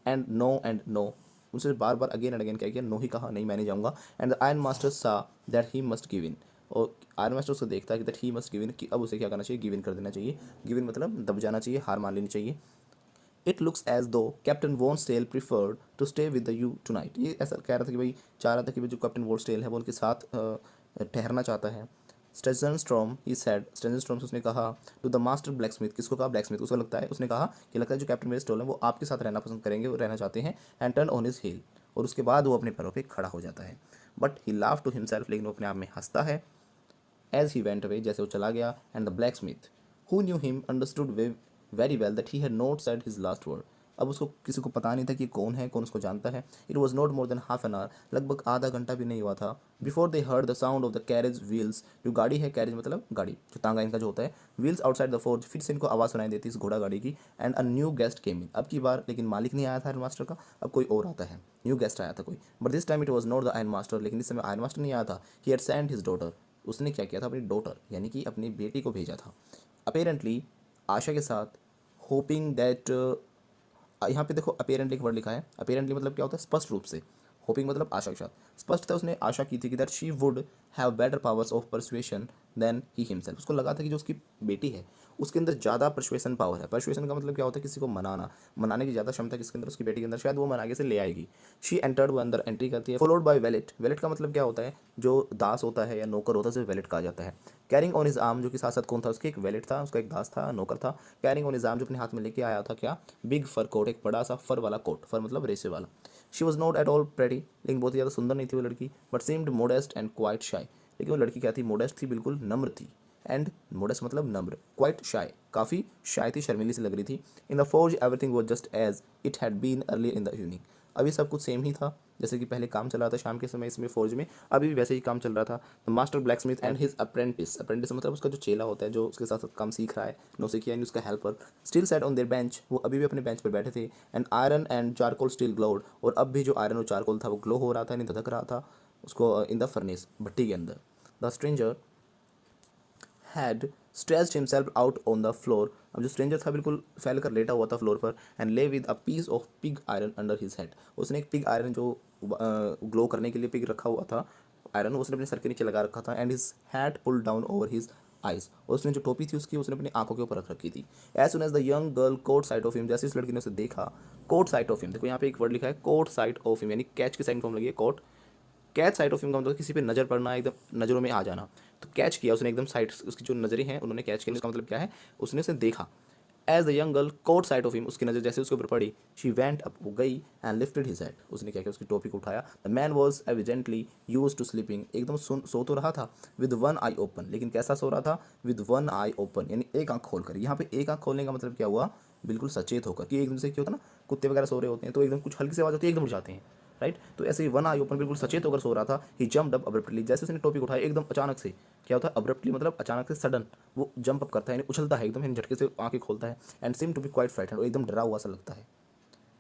एंड नो, उनसे बार बार अगेन एंड अगेन क्या किया, नो ही कहा, नहीं मैं नहीं जाऊँगा। And the iron master saw that he must give in, और आयरन मास्टर उसको देखता है कि that he must give in, कि अब उसे क्या करना चाहिए, गिव इन कर देना चाहिए। गिव इन मतलब दब जाना चाहिए, हार मान लेनी चाहिए। It looks as though Captain von Stahle preferred to stay with the you tonight, ये ऐसा कह रहा था कि भाई, चाह रहा था कि भाई जो कैप्टन वॉन्सटेल है वो उनके साथ ठहरना चाहता है। स्टेजन स्ट्रॉम ही सैड, स्टेजन स्ट्रॉम से उसने कहा to the master blacksmith, किसको कहा, ब्लैक स्मिथ, उसको लगता है, उसने कहा कि लगता है जो कैप्टन वेस्टोल है वो आपके साथ रहना पसंद करेंगे, वो रहना चाहते हैं। And turn on his heel, और उसके बाद वो अपने पैरों पे खड़ा हो जाता है। But he laugh to himself, लेकिन वो अपने आप में हंसता है। एज ही वेंट अवे, जैसे वो चला गया। And the black Smith who knew him understood very well that he had not said his last word, अब उसको किसी को पता नहीं था कि कौन है, कौन उसको जानता है। It was not more than half an hour, लगभग आधा घंटा भी नहीं हुआ था। Before they heard the sound of the carriage wheels, जो गाड़ी है, कैरेज मतलब गाड़ी, जो तांगा इनका जो होता है, व्हील्स आउटसाइड द फोर्ज, फिर से इनको आवाज़ सुनाई देती इस घोड़ा गाड़ी की। एंड अ न्यू गेस्ट केम इन, अब की बार लेकिन मालिक नहीं आया था आयरन मास्टर का, अब कोई और आता है, न्यू गेस्ट आया था कोई। But this time it was not the iron master, लेकिन इस समय आयरन मास्टर नहीं आया था। He had sent his daughter, उसने क्या किया था, अपनी डॉटर यानी कि अपनी बेटी को भेजा था, अपेरेंटली आशा के साथ, होपिंग दैट, यहाँ पे देखो अपेरेंटली एक वर्ड लिखा है, अपेरेंटली मतलब क्या होता है, स्पष्ट रूप से, होपिंग मतलब आशा के साथ, स्पष्ट था उसने आशा की थी कि that she would have better powers of persuasion than he himself, उसको लगा था कि जो उसकी बेटी है उसके अंदर ज़्यादा परसुएशन पावर है। परसुएशन का मतलब क्या होता है, किसी को मनाना, मनाने की ज़्यादा क्षमता किसके अंदर, उसकी बेटी के अंदर, शायद वो मना के से ले आएगी। शी एंटर्ड, वो अंदर एंट्री करती है, फॉलोड बाय वेलेट, वेलेट का मतलब क्या होता है, जो दास होता है या नौकर होता है उसे वेलेट कहा जाता है। कैरिंग ऑन हिज आर्म, जो कि साथ साथ कौन था उसके, एक वेलेट था, उसका एक दास था, नौकर था। कैरिंग ऑन हिज आर्म, जो अपने हाथ में लेके आया था क्या, बिग फर कोट, एक बड़ा सा फर वाला कोट, फर मतलब रेशे वाला। She was not at all pretty, लेकिन बहुत ही ज़्यादा सुंदर नहीं थी वो लड़की, but seemed modest and quite शाई, लेकिन वो लड़की क्या थी, मोडेस्ट थी, बिल्कुल नम्र थी। एंड मोडेस्ट मतलब नम्र, क्वाइट शाय, काफ़ी शाय थी, शर्मीली सी लग रही थी। In the forge everything was just as it had been earlier in the evening, अभी सब कुछ सेम ही था जैसे कि पहले काम चल रहा था शाम के समय इसमें फोर्ज में, अभी भी वैसे ही काम चल रहा था। The master black Smith and his apprentice, apprentice मतलब उसका जो चेला होता है, जो उसके साथ साथ काम सीख रहा है, नौसिखिया यानी उसका helper, still set on their bench, वो अभी भी अपने बेंच पर बैठे थे। And iron and charcoal still glowed, और अब भी जो आयरन और चारकोल था वो ग्लो हो रहा था, यानी धधक रहा था उसको इन द फर्नेस, भट्टी के अंदर। The stranger had stretched himself out on the floor, अब जो स्ट्रेंजर था बिल्कुल फैल कर लेटा हुआ था फ्लोर पर। And lay with a piece of pig iron under his head, उसने एक पिग आयरन जो ग्लो करने के लिए पिग रखा हुआ था आयरन, उसने अपने सर के नीचे लगा रखा था। And his hat pulled down over his eyes, और उसने जो टोपी थी उसकी उसने अपनी आंखों के ऊपर रख रखी थी। As soon as the young girl caught sight of him, जैसे इस लड़की ने उसे देखा, कोट साइट ऑफ हिम, देखो यहाँ पे एक वर्ड लिखा है कोट साइट ऑफ हिम, यानी कैच की साइन फॉर्म लगी है caught, catch sight of him का मतलब किसी पे नज़र पड़ना, एकदम नज़रों में आ जाना। तो कैच किया उसने एकदम साइड, उसकी जो नज़रें हैं उन्होंने कैच किया, इसका मतलब क्या है, उसने उसे देखा। As the young girl caught sight of him, उसकी नज़र जैसे उसके ऊपर पड़ी, शी वेंट अप, वो गई एंड लिफ्टेड हिज हेड, उसने क्या किया, उसकी टोपी को उठाया। The man was evidently use to sleeping, एकदम सो तो रहा था, विद वन आई ओपन, लेकिन कैसा सो रहा था, विद वन आई ओपन, यानी एक आंख खोलकर। यहाँ पे एक आंख खोलने का मतलब क्या हुआ, बिल्कुल सचेत होकर, कि एकदम से क्या होता है ना, कुत्ते वगैरह सो रहे होते हैं तो एकदम कुछ हल्की सी आवाज़ होती है एकदम उठ जाते हैं, राइट। तो ऐसे ही वन आई ओपन, बिल्कुल सचेत होकर सो रहा था। ही जम्प्ड अप अब्रप्टली, जैसे उसने टॉपिक उठाया एकदम अचानक से, क्या होता है अब्रप्टली मतलब अचानक से, सडन, वो जंप अप करता है यानी उछलता है एकदम, यानी झटके से आंखें खोलता है। And seem to be quite frightened, और एकदम डरा हुआ सा लगता है।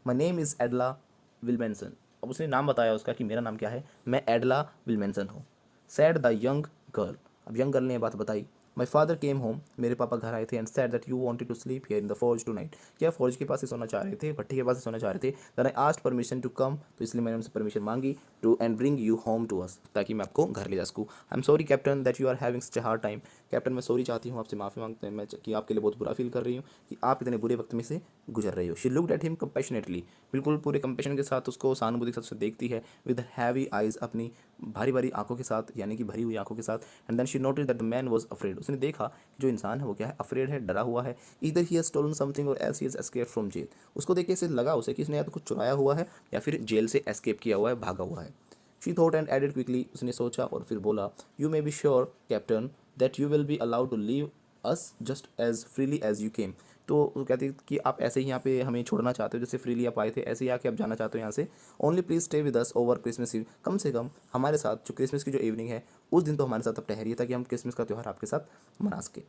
माई नेम इज़ एडला विलमेंसन, अब उसने नाम बताया उसका कि मेरा नाम क्या है, मैं एडला विलमेंसन हूँ। सैड द यंग गर्ल, अब यंग गर्ल ने ये बात बताई। माई फादर केम होम, मेरे पापा घर आए थे, and said that you wanted to sleep here in the forge tonight, क्या फौज के पास ही सोना चाह रहे थे, भट्टी के पास ही सोना चाह रहे थे। Then I asked permission to come, तो इसलिए मैंने उनसे परमिशन मांगी, to and bring you home to us, ताकि मैं आपको घर ले जा सकूँ। I am sorry captain that you are having such a hard time, captain मैं सॉरी चाहती हूँ, आपसे माफ़ी मांगते हैं मैं कि आपके लिए बहुत बुरा फील कर रही हूँ कि आप इतने बुरे वक्त में से गुजर रही हो। She looked at him compassionately, बिल्कुल पूरे कंपैशन के साथ उसको सहानुभूति के साथ देखती है, विद हैवी आइज, अपनी भारी भारी आंखों के साथ, यानी कि भरी हुई आंखों के साथ। And then she notice that the man was afraid, उसने देखा कि जो इंसान है वो क्या है, अफ्रेड है, डरा हुआ है। Either he has stolen something or else he has escaped from jail, उसको देख के इसे लगा उसे कि इसने या तो कुछ चुराया हुआ है या फिर जेल से एस्केप किया हुआ है, भागा हुआ है। She thought and added quickly, उसने सोचा और फिर बोला, you may be sure captain that you will be allowed to leave us just as freely as you came, तो वो कहती है कि आप ऐसे ही यहाँ पे हमें छोड़ना चाहते हो, जैसे फ्रीली आप आए थे ऐसे ही आके आप जाना चाहते हो यहाँ से। Only please stay with us over Christmas eve, कम से कम हमारे साथ जो क्रिसमस की जो इवनिंग है उस दिन तो हमारे साथ अब ठहरिए, ताकि हम क्रिसमस का त्यौहार आपके साथ मना सके।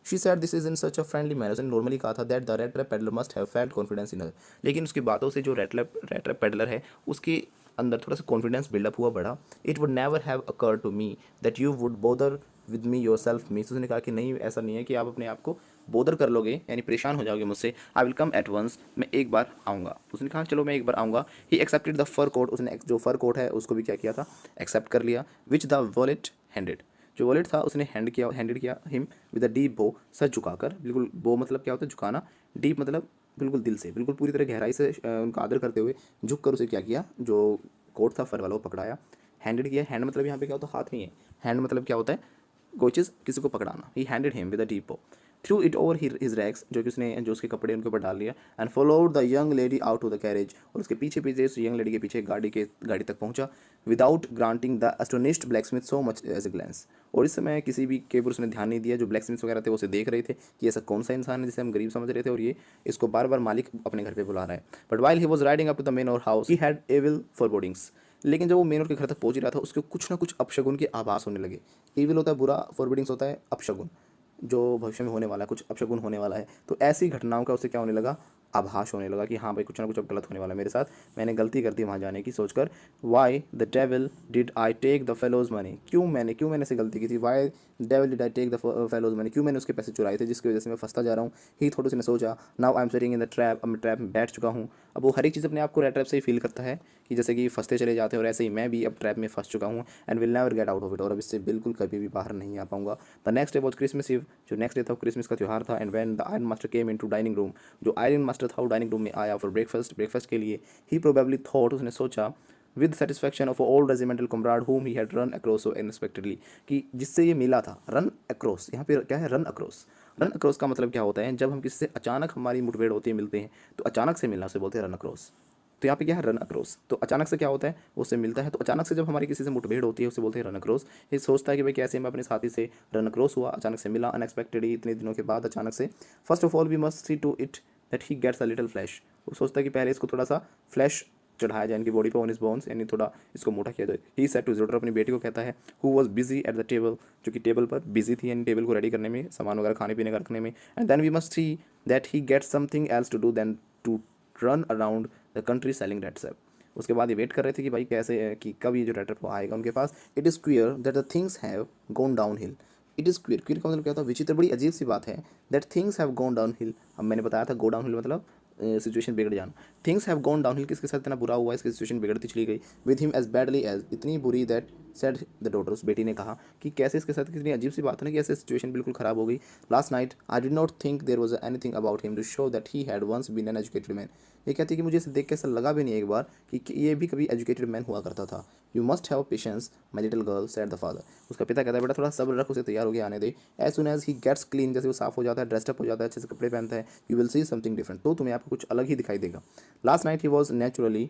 She said this is in such a friendly manner, उसने नॉर्मली कहा था that the red trap peddler must have felt confidence in her, लेकिन उसकी बातों से जो रेड ट्रैप पेडलर है उसके अंदर थोड़ा सा कॉन्फिडेंस बिल्डअप हुआ बड़ा। It would never have occur to me that you would bother with me yourself me, उसने कहा कि नहीं ऐसा नहीं है कि आप अपने आप को बोदर कर लोगे, यानी परेशान हो जाओगे मुझसे। I will come at once, मैं एक बार आऊँगा, उसने कहा चलो मैं एक बार आऊँगा। He accepted the fur coat, उसने जो फर कोट है उसको भी क्या किया था, एक्सेप्ट कर लिया। विच द वॉलेट हैंडेड, जो वॉलेट था उसने हैंडेड किया हिम विद अ डीप बो, सर झुकाकर, बिल्कुल बो मतलब क्या होता है झुकाना, डीप मतलब बिल्कुल दिल से, बिल्कुल पूरी तरह गहराई से उनका आदर करते हुए झुक कर उसे क्या किया, जो कोट था फर वाला वो पकड़ाया। हैंडेड किया, हैंड मतलब यहाँ पे क्या होता है, हाथ नहीं है, हैंड मतलब क्या होता है, कोई चीज़ किसी को पकड़ाना। He handed him with a deep bow, threw it over his rags, जो कि उसने जो उसके कपड़े उनके ऊपर डाल लिया। And followed the young lady out to the carriage, और उसके पीछे पीछे उस यंग लेडी के पीछे गाड़ी तक पहुंचा। Without granting the astonished blacksmith so much as a glance, और इस समय किसी भी के ऊपर उसने ध्यान नहीं दिया, जो ब्लैक स्मिथ वगैरह थे वो उसे देख रहे थे कि ऐसा कौन सा इंसान है जिसे हम गरीब समझ रहे थे और ये इसको बार बार मालिक अपने घर पे बुला रहा है। But while he was riding up to the manor house he had evil forebodings, लेकिन जब वो मेन के घर तक पहुंच ही रहा था उसके कुछ ना कुछ अपशगुन के आभास होने लगे। ईविल होता है बुरा, फॉरबिडिंग्स होता है अपशगुन, जो भविष्य में होने वाला है, कुछ अपशगुन होने वाला है। तो ऐसी घटनाओं का उसे क्या होने लगा, आभास होने लगा कि हाँ भाई कुछ ना कुछ अब गलत होने वाला है मेरे साथ, मैंने गलती कर दी वहाँ जाने की सोचकर। Why the devil did I take the fellow's money, क्यों मैंने से गलती की थी। Why devil did I take the fellow's money, क्यों मैंने उसके पैसे चुराए थे जिसकी वजह से मैं फंसता जा रहा हूँ। ही थोड़ा उसने सोचा, now I am sitting in the trap, अब मैं ट्रैप में बैठ चुका हूँ। अब वो हर एक चीज़ अपने आप को ट्रैप से ही फील करता है कि जैसे कि फंसते चले जाते हैं, और ऐसे ही मैं भी अब ट्रैप में फंस चुका हूँ। And will never get out of it, और अब इससे बिल्कुल कभी भी बाहर नहीं आ पाऊंगा। The next day was Christmas Eve, जो नेक्स्ट डे था क्रिसमस का त्यौहार था। And when the iron master came into dining room, जो आयरन मास्टर था वो डाइनिंग रूम में आया फॉर ब्रेकफास्ट के लिए। ही प्रोबेबली थॉट, उसने सोचा, with satisfaction of old regimental comrade home he had run across so unexpectedly, कि जिससे ये मिला था। रन अक्रॉस, यहाँ पे क्या है, रन अक्रॉस। रन अक्रॉस का मतलब क्या होता है, जब हम किसी से अचानक हमारी मुठभेड़ होती है, मिलते हैं, तो अचानक से मिलना उसे बोलते हैं रन अक्रॉस। तो यहाँ पे क्या है, रन अक्रॉस, तो अचानक से क्या होता है, उससे मिलता है। तो अचानक से जब हमारी किसी से मुठभेड़ होती है उसे बोलते हैं रन अक्रॉस। ये सोचता है कि भाई कैसे मैं अपने साथी से रन अक्रॉस हुआ, अचानक से मिला, अनएक्सपेक्टेडली, इतने दिनों के बाद अचानक से। First of all we must see to it that he gets a little flash, वो सोचता है कि पहले इसको थोड़ा सा फ्लैश चढ़ाया जाए इनकी बॉडी पर, ऑन इज बोन्स, यानी थोड़ा इसको मोटा किया जाए। ही सेड टू डॉटर, अपनी बेटी को कहता है, who was busy at the table, जो कि टेबल पर बिजी थी, यानी टेबल को रेडी करने में, सामान वगैरह खाने पीने का रखने में। And then we must see that he gets something else to do than to run around the country selling red sap. उसके बाद ये वेट कर रहे थे कि भाई कैसे कि कब ये जो रेड सेप आएगा उनके पास। It is clear that the things have gone down hill, it is clear, clear का मतलब क्या होता है, विचित्र, बड़ी अजीब सी बात है। That things have gone down hill, अब मैंने बताया था गो डाउन हिल मतलब सिचुएशन बिगड़ जाना। Things have gone down hill, किसके साथ इतना बुरा हुआ, इसकी सिचुएशन बिगड़ती चली गई। With him as badly as, इतनी बुरी दैट सेड द डॉटर, उस बेटी ने कहा कि कैसे इसके साथ, कितनी अजीब सी बात है ना कि ऐसे सिचुएशन बिल्कुल ख़राब हो गई। Last night I did not think there was anything about him to show that he had once been an educated man. ये कहती है कि मुझे इसे देख के ऐसा लगा भी नहीं एक बार कि ये भी कभी एजुकेटेड मैन हुआ करता था। You must have patience my little girl, said the father. उसका पिता कहता है बेटा थोड़ा सब्र रख, उसे तैयार हो गया आने दे। As soon as he gets clean, जैसे वो साफ हो जाता है, ड्रेस्ड अप हो जाता है, अच्छे से कपड़े पहनता है, you will see something different, तो तुम्हें आपको कुछ अलग ही दिखाई देगा। Last night he was naturally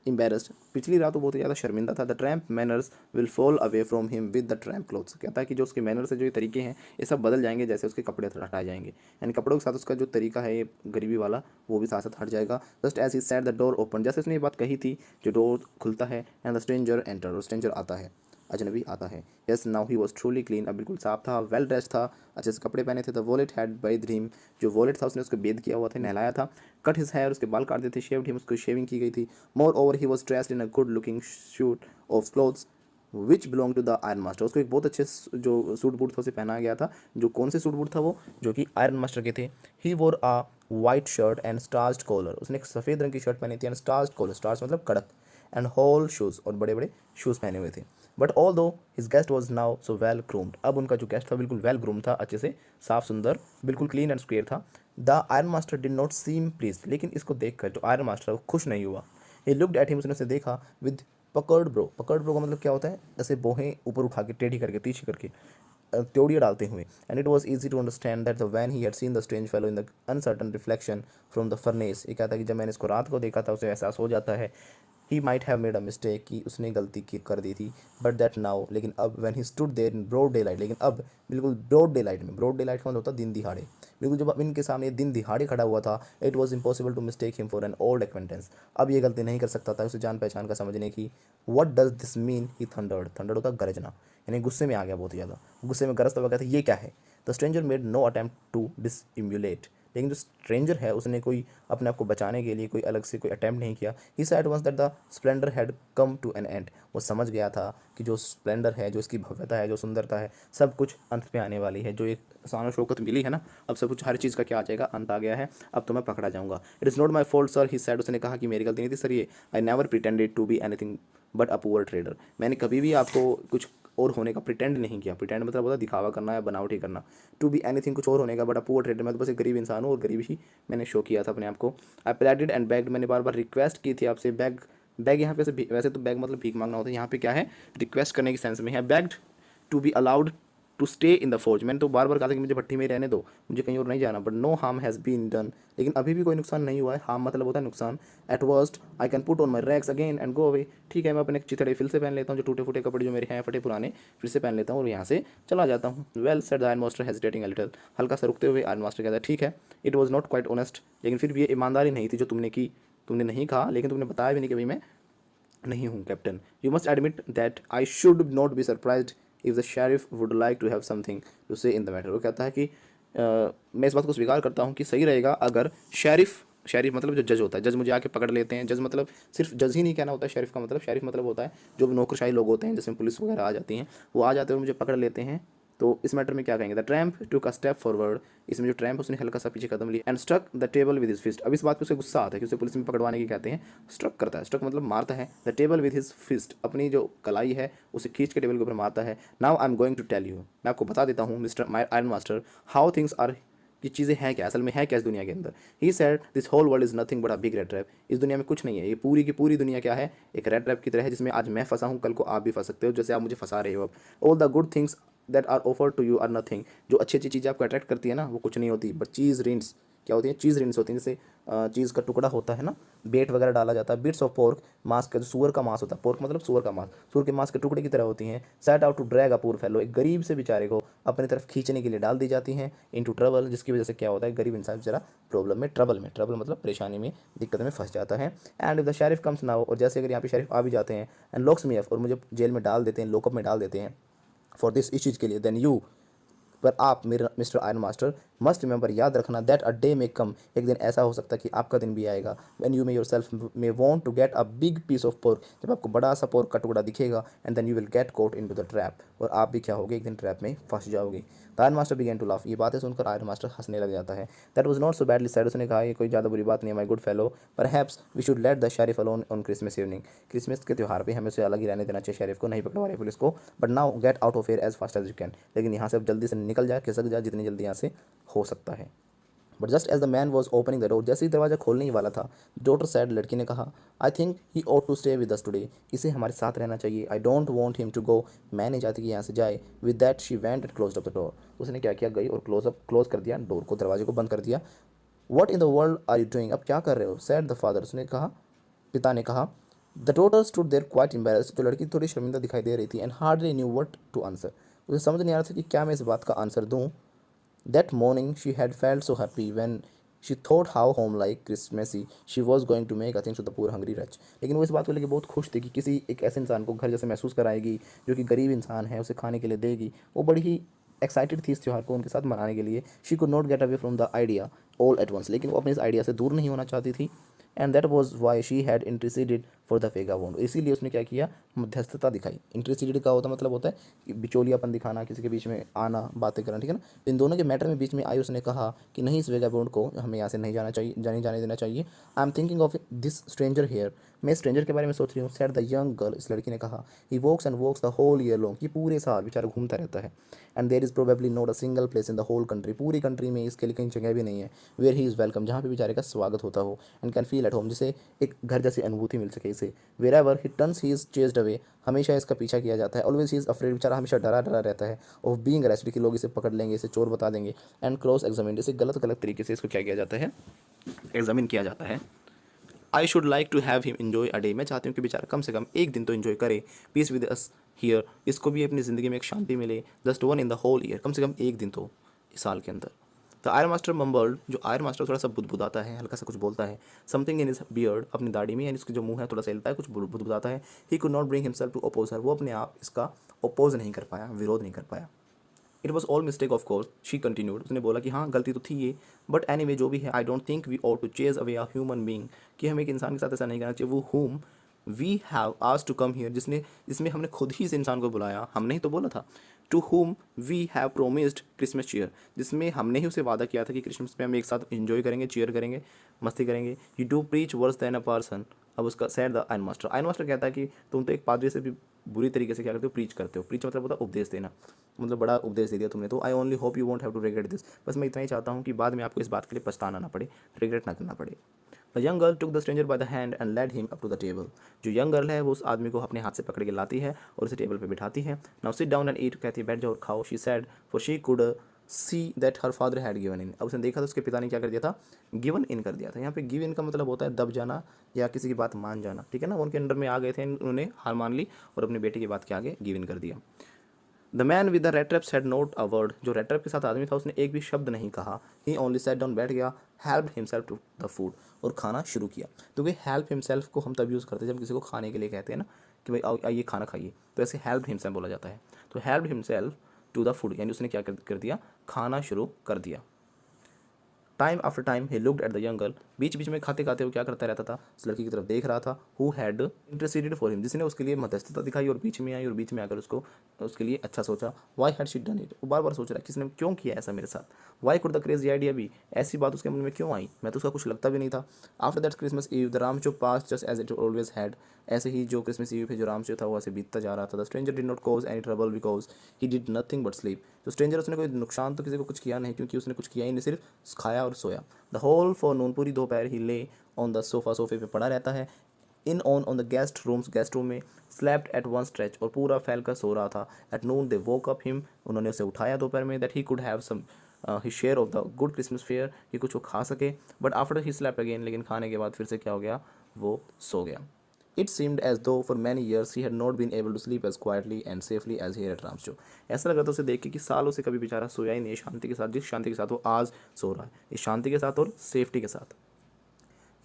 embarrassed, पिछली रात वो बहुत ही ज़्यादा शर्मिंदा था। The tramp manners will fall away from him with the tramp clothes, कहता है कि जो उसके मैनर्स है, जो ये तरीके हैं, ये सब बदल जाएंगे जैसे उसके कपड़े हटाए जाएंगे, यानी कपड़ों के साथ उसका जो तरीका है ये गरीबी वाला, वो भी साथ साथ हट जाएगा। Just as he said the door open, जैसे उसने ये बात कही थी, जो डोर खुलता है, एंड द स्ट्रेंजर एंटर, और स्ट्रेंजर आता है, अजनबी आता है। Yes now he was truly clean, अब बिल्कुल साफ था, वेल ड्रेस था, अच्छे से कपड़े पहने थे। द वॉलेट हैड बाइद हिम, जो वॉलेट था उसने उसको बेद किया हुआ था, नहलाया था। कट हिज हेयर, उसके बाल काट दिए थे। शेव्ड हिम, उसको शेविंग की गई थी। Moreover he was dressed in a good looking suit of clothes which belong to the iron master, उसको एक बहुत अच्छे जो सूट बूट था उसे पहनाया गया था। जो कौन से सूट बूट था वो, जो कि आयरन मास्टर के थे। He wore a white shirt and starched collar, उसने एक सफ़ेद रंग की शर्ट पहनी थी, एंड स्टार्च्ड कॉलर, स्टार्च मतलब कड़क, एंड होल शूज़, और बड़े बड़े शूज़ पहने हुए थे। बट ऑल दो his guest was now so well groomed, अब उनका जो गेस्ट था बिल्कुल वेल ग्रूम था, अच्छे से साफ सुंदर, बिल्कुल क्लीन एंड स्क्वेयर था। The iron master did not seem please, लेकिन इसको देखकर जो आयरन मास्टर वो खुश नहीं हुआ। ही लुक्ड एट हिम, उसने उसे देखा with puckered bro, puckered bro का मतलब क्या होता है, ऐसे बोहें ऊपर उठा के, टेढ़ी करके, तीछी करके, त्योड़ियाँ डालते हुए। And it was easy to understand that when he had seen the strange fellow in the uncertain reflection from the furnace, ये कहता है कि जब मैंने इसको रात को देखा था उसे एहसास हो जाता है he might have made a mistake, कि उसने गलती की कर दी थी। बट दैट नाउ, लेकिन अब, when he stood there in broad daylight, लेकिन अब बिल्कुल ब्रॉड डे लाइट में, ब्रॉड डे लाइट का मतलब होता है दिन दिहाड़े, बिल्कुल जब अब इनके सामने दिन दिहाड़े खड़ा हुआ था, it was impossible to mistake him for an old acquaintance, अब ये गलती नहीं कर सकता था उसे जान पहचान का समझने की। What does this mean, he thundered, thundered होता गरजना, यानी गुस्से में आ गया बहुत ज़्यादा, गुस्से में गरजता हुआ कहता ये क्या है। The stranger made no attempt to dissimulate, लेकिन जो स्ट्रेंजर है उसने कोई अपने आप को बचाने के लिए कोई अलग से कोई अटैम्प्ट नहीं किया। He said once that the splendour had come to an end, वो समझ गया था कि जो स्प्लेंडर है, जो इसकी भव्यता है, जो सुंदरता है, सब कुछ अंत पे आने वाली है। जो एक शान शौकत मिली है ना, अब सब कुछ, हर चीज़ का क्या आ जाएगा, अंत आ गया है, अब तो मैं पकड़ा जाऊंगा। It is not my fault sir, he said, उसने कहा कि मेरी गलती नहीं थी सर ये। I never pretended to be anything but a poor trader, मैंने कभी भी आपको कुछ और होने का प्रिटेंड नहीं किया। प्रिटेंड मतलब होता है दिखावा करना या बनावटी करना। टू बी एनीथिंग, कुछ और होने का, बट अ पुअर ट्रेडर, मैं तो बस एक गरीब इंसान हूँ और गरीब ही मैंने शो किया था अपने आप को। आई प्लेडेड एंड बेग्ड, मैंने बार बार रिक्वेस्ट की थी आपसे। बैग, बैग यहाँ पे वैसे तो बैग मतलब भीख मांगना होता है, यहाँ पे क्या है, रिक्वेस्ट करने की सेंस में है। Begged to be allowed to stay in the forge, मैंने तो बार बार कहा था कि मुझे भट्टी में ही रहने दो, मुझे कहीं और नहीं जाना। But no harm has been done, लेकिन अभी भी कोई नुकसान नहीं हुआ है। हार्म मतलब होता है नुकसान। At worst I can put on my rags again and go away, ठीक है मैं अपने चिथड़े फिर से पहन लेता हूँ, जो टूटे फूटे कपड़े जो मेरे हैं फटे पुराने, फिर से पहन लेता हूँ और यहाँ से चला जाता हूँ। Well said the iron master hesitating a little, हल्का सा रुकते हुए आयरन मास्टर कहता है ठीक है। It was not quite honest, लेकिन फिर भी ये ईमानदारी नहीं थी जो तुमने की, तुमने नहीं कहा, लेकिन तुमने बताया भी नहीं कि भाई मैं नहीं हूँ captain. You must admit that I should not be surprised if the sheriff would like to have something to say in the matter, वो कहता है कि मैं इस बात को स्वीकार करता हूँ कि सही रहेगा अगर शेरिफ, शेरिफ मतलब जो जज होता है, जज मुझे आके पकड़ लेते हैं, जज मतलब सिर्फ जज ही नहीं कहना होता है शेरिफ का मतलब, शेरिफ मतलब होता है जो नौकरशाही लोग होते हैं, जैसे पुलिस वगैरह आ जाती हैं, वो आ जाते हैं और मुझे पकड़ लेते हैं, तो इस मैटर में क्या कहेंगे। The tramp took a step forward, इसमें जो ट्रैम्प उसने हल्का सा पीछे कदम लिया, and struck the table with his fist, अब इस बात पे उसे गुस्सा आता है कि उसे पुलिस में पकड़वाने की कहते हैं, स्ट्रक करता है, स्ट्रक मतलब मारता है, the table with his fist, अपनी जो कलाई है उसे खींच के टेबल के ऊपर मारता है। Now I am going to tell you, मैं आपको बता देता हूँ mister my ironmaster, how things are, ये चीज़ें हैं क्या, असल में है क्या इस दुनिया के अंदर। He said this whole world is nothing but a big red trap, इस दुनिया में कुछ नहीं है, ये पूरी की पूरी दुनिया क्या है, एक रेड ट्रैप की तरह है, जिसमें आज मैं फंसा हूँ, कल को आप भी फंस सकते हो, जैसे आप मुझे फंसा रहे हो अब। All the good things that are offer to you are nothing, जो अच्छी अच्छी चीज़ें आपको अट्रैक्ट करती है ना, वो कुछ नहीं होती, बट चीज़ रिंग्स, क्या होती है, चीज़ रिंग्स होती हैं, जैसे चीज़ का टुकड़ा होता है ना, बेट वगैरह डाला जाता है, बिट्स ऑफ पोर्क, मांस का, जो सुअर का मांस होता है, पोर्क मतलब सुअर का मांस, सुअर के मांस के टुकड़े की तरह होती हैं। सेट आउट टू ड्रैग अ पूर फेलो, एक गरीब से बेचारे को अपनी तरफ खींचने के लिए डाल दी जाती हैं, इनटू ट्रबल, जिसकी वजह से क्या होता है, गरीब इंसान बेचारा प्रॉब्लम में, ट्रबल मतलब परेशानी में, दिक्कत में फंस जाता है। And if the sheriff comes now, और जैसे अगर यहाँ पे शेरिफ आ भी जाते हैं, एंड लॉक्स मी अप, और मुझे जेल में डाल देते हैं, लॉकअप में डाल देते हैं फॉर दिस, इस चीज़ के लिए, देन यू, पर आप मेरा mister iron master must remember, याद रखना, दैट अ डे मे कम, एक दिन ऐसा हो सकता है कि आपका दिन भी आएगा, when you may yourself may want to get a big piece of pork, जब आपको बड़ा सा पोर्क का टुकड़ा दिखेगा, and then you will get caught in to the trap, और आप भी क्या होगे, एक दिन ट्रैप में फंस जाओगे। The iron master began to laugh, ये बातें सुनकर आयरन मास्टर हंसने लग जाता है। That was not so badly said, उसने कहा ये कोई ज़्यादा बुरी बात नहीं है my good fellow, perhaps we should let the sheriff alone on Christmas evening, Christmas के त्यौहार पे हमें उसे अलग ही रहने देना चाहिए, शेरिफ को नहीं पकड़वा रही पुलिस को, but now get out of here as fast as you can, लेकिन यहाँ से अब जल्दी से निकल जाए, खिसक जाए जितनी जल्दी यहाँ से हो सकता है। But just as the man was opening the door, जैसे ही दरवाजा खोलने ही वाला था, डॉटर सैड, लड़की ने कहा, I think he ought to stay with us today, इसे हमारे साथ रहना चाहिए, I don't want him to go, मैं नहीं चाहती कि यहाँ से जाए। With that she went and close up the door, उसने क्या किया, गई और क्लोज कर दिया डोर को, दरवाजे को बंद कर दिया। What in the world are you doing, अब क्या कर रहे हो, सैड द फादर, उसने कहा, पिता ने कहा। The daughter stood there quite embarrassed, जो लड़की थोड़ी शर्मिंदा दिखाई दे रही थी, and hardly knew what to answer, उसे समझ नहीं आ रहा था कि क्या मैं इस बात का आंसर दूँ। That morning she had felt so happy when she thought how home-like Christmassy she was going to make a things to the poor hungry wretch, लेकिन वो इस बात को लेकर बहुत खुश थी कि किसी एक ऐसे इंसान को घर जैसे महसूस कराएगी जो कि गरीब इंसान है, उसे खाने के लिए देगी। वो बड़ी ही एक्साइटेड थी इस त्यौहार को उनके साथ मनाने के लिए। She could not get away from the idea all at once, लेकिन वो अपने इस आइडिया से दूर नहीं होना चाहती थी। And that was why she had interceded for the vagabond, इसीलिए उसने क्या किया, मध्यस्थता दिखाई। इंटरसीडेड का मतलब होता है कि बिचौलियापन दिखाना, किसी के बीच में आना, बातें करना, ठीक है ना। इन दोनों के मैटर में बीच में आई, उसने कहा कि नहीं, इस वेगाबॉन्ड को हमें यहाँ से नहीं जाना चाहिए, जाने देना चाहिए। I am thinking of this stranger here, मैं स्ट्रेंजर के बारे में सोच रही हूँ। सैड द यंग गर्ल, इस लड़की ने कहा, he walks and walks the whole year long, ये पूरे साल बेचारा घूमता रहता है। And there is probably not a single place in the whole country, पूरी कंट्री में इसके लिए कहीं जगह भी नहीं है, वेयर ही इज़ वेलकम, जहाँ पे बेचारे का स्वागत होता हो, and can feel at home, जिसे एक घर जैसी अनुभूति मिल सके इसे। Wherever he turns he is chased away, हमेशा इसका पीछा किया जाता है। ऑलवेज ही इज़ अफ्रेड, बेचारा हमेशा डरा डरा रहता है। ऑफ बीइंग अरेस्टेड, कि लोग इसे पकड़ लेंगे, इसे चोर बता देंगे। एंड क्रॉस एग्जामिन, इसे गलत तरीके से इसको क्या किया जाता है, एग्जामिन किया जाता है। I should like to have him enjoy a day, मैं चाहती हूँ कि बेचारा कम से कम एक दिन तो इन्जॉय करे। पीस विद अस हियर, इसको भी अपनी ज़िंदगी में एक शांति मिले। Just one in the whole year, कम से कम एक दिन तो इस साल के अंदर। द आयरन मास्टर मम्बल्ड, जो आयरन मास्टर थोड़ा सा बुदबुदाता है, हल्का सा कुछ बोलता है। समथिंग इन इज बियर्ड, अपनी दाढ़ी में, यानी इसके जो मुंह है थोड़ा सा हिलता है, कुछ बुदबुदाता है। He could not bring himself to oppose her, वो अपने आप इसका अपोज नहीं कर पाया, विरोध नहीं कर पाया। It was all mistake of course, she continued, उसने बोला कि हाँ गलती तो थी ये, बट एनी वे जो भी है, I don't think we ought to chase away a human being, कि हमें एक इंसान के साथ ऐसा नहीं करना चाहिए। वो whom we have asked to come here, जिसमें हमने खुद ही इस इंसान को बुलाया, हमने ही तो बोला था। To whom we have promised Christmas cheer, जिसमें हमने ही उसे वादा किया था कि क्रिसमस में हम एक साथ इंजॉय करेंगे, चीयर करेंगे, मस्ती करेंगे। You do preach verse then a person, अब उसका sad the iron master, iron master कहता है कि तुम तो एक पादरी से भी बुरी तरीके से क्या करते हो, प्रीच करते हो। प्रीच मतलब होता है उपदेश देना, मतलब बड़ा उपदेश दे दिया तुमने तो। I only hope you won't have to regret this, बस मैं इतना ही चाहता हूँ कि बाद में आपको इस बात के लिए पछताना ना पड़े, रिग्रेट ना करना पड़े। The young girl took the stranger by the hand and led him up to the table, जो यंग गर्ल है वो उस आदमी को अपने हाथ से पकड़ के लाती है और उसे टेबल पे बिठाती है। Now sit down and eat, कहती है बैठ जाओ और खाओ। She said for she could see that her father had given in, अब उसने देखा तो उसके पिता ने क्या कर दिया था, गिवन इन कर दिया था। यहाँ पे गिव इन का मतलब होता है दब जाना या किसी की बात मान जाना, ठीक है ना। वो उनके अंडर में आ गए थे, उन्होंने हार मान ली और अपनी बेटी की बात के आगे गिव इन कर दिया। The man with the red trap said note a word, जो रेड ट्रैप के साथ आदमी था उसने एक भी शब्द नहीं कहा। ही ओनली सेट डाउन, बैठ गया। Help himself to the food, और खाना शुरू किया। तो ये हेल्प हिमसेल्फ को हम तब यूज़ करते हैं जब किसी को खाने के लिए कहते हैं ना कि भाई आइए खाना खाइए, तो ऐसे हेल्प हिमसेल्फ बोला जाता है। To help himself to the food, यानी उसने क्या कर दिया, खाना शुरू कर दिया। Time after time he looked at the young girl, बीच बीच में खाते खाते वो क्या करता रहता था, उस लड़की की तरफ देख रहा था। Who had interceded for him, जिसने उसके लिए मध्यस्थता दिखाई और बीच में आई और बीच में आकर उसके लिए अच्छा सोचा। Why had she done it, वो बार बार सोच रहा है किसने क्यों किया ऐसा मेरे साथ। Y could the crazy idea भी, ऐसी बात उसके मन में क्यों आई, मैं तो उसका कुछ लगता भी नहीं था। After that Christmas eve the Ramsjo passed just as it always had, ऐसे ही जो क्रिसमस ईव है जो रामचो था वो ऐसे बीतता जा रहा था। The stranger did not cause any trouble because he did nothing but sleep, तो स्ट्रेंजर उसने कोई नुकसान तो किसी को कुछ किया नहीं, क्योंकि उसने कुछ किया ही नहीं, सिर्फ खाया और सोया। द होल फॉर नून, पूरी दोपहर ही ले ऑन द सोफा, सोफे पे पड़ा रहता है। In on the guest room में स्लैप्ड एट वन स्ट्रेच, और पूरा फैल कर सो रहा था। At noon they woke up him, उन्होंने उसे उठाया दोपहर में, that he could have some his share of the good Christmas fare, कि कुछ वो खा सके। But after he slept again, लेकिन खाने के बाद फिर से क्या हो गया, वो सो गया। It seemed as though for many years he had not been able to sleep as quietly and safely as here at Ramsjo, ऐसा लगा था उसे देख के कि सालों से कभी बेचारा सोया ही नहीं शांति के साथ, जिस शांति के साथ वो आज सो रहा है, इस शांति के साथ और सेफ्टी के साथ।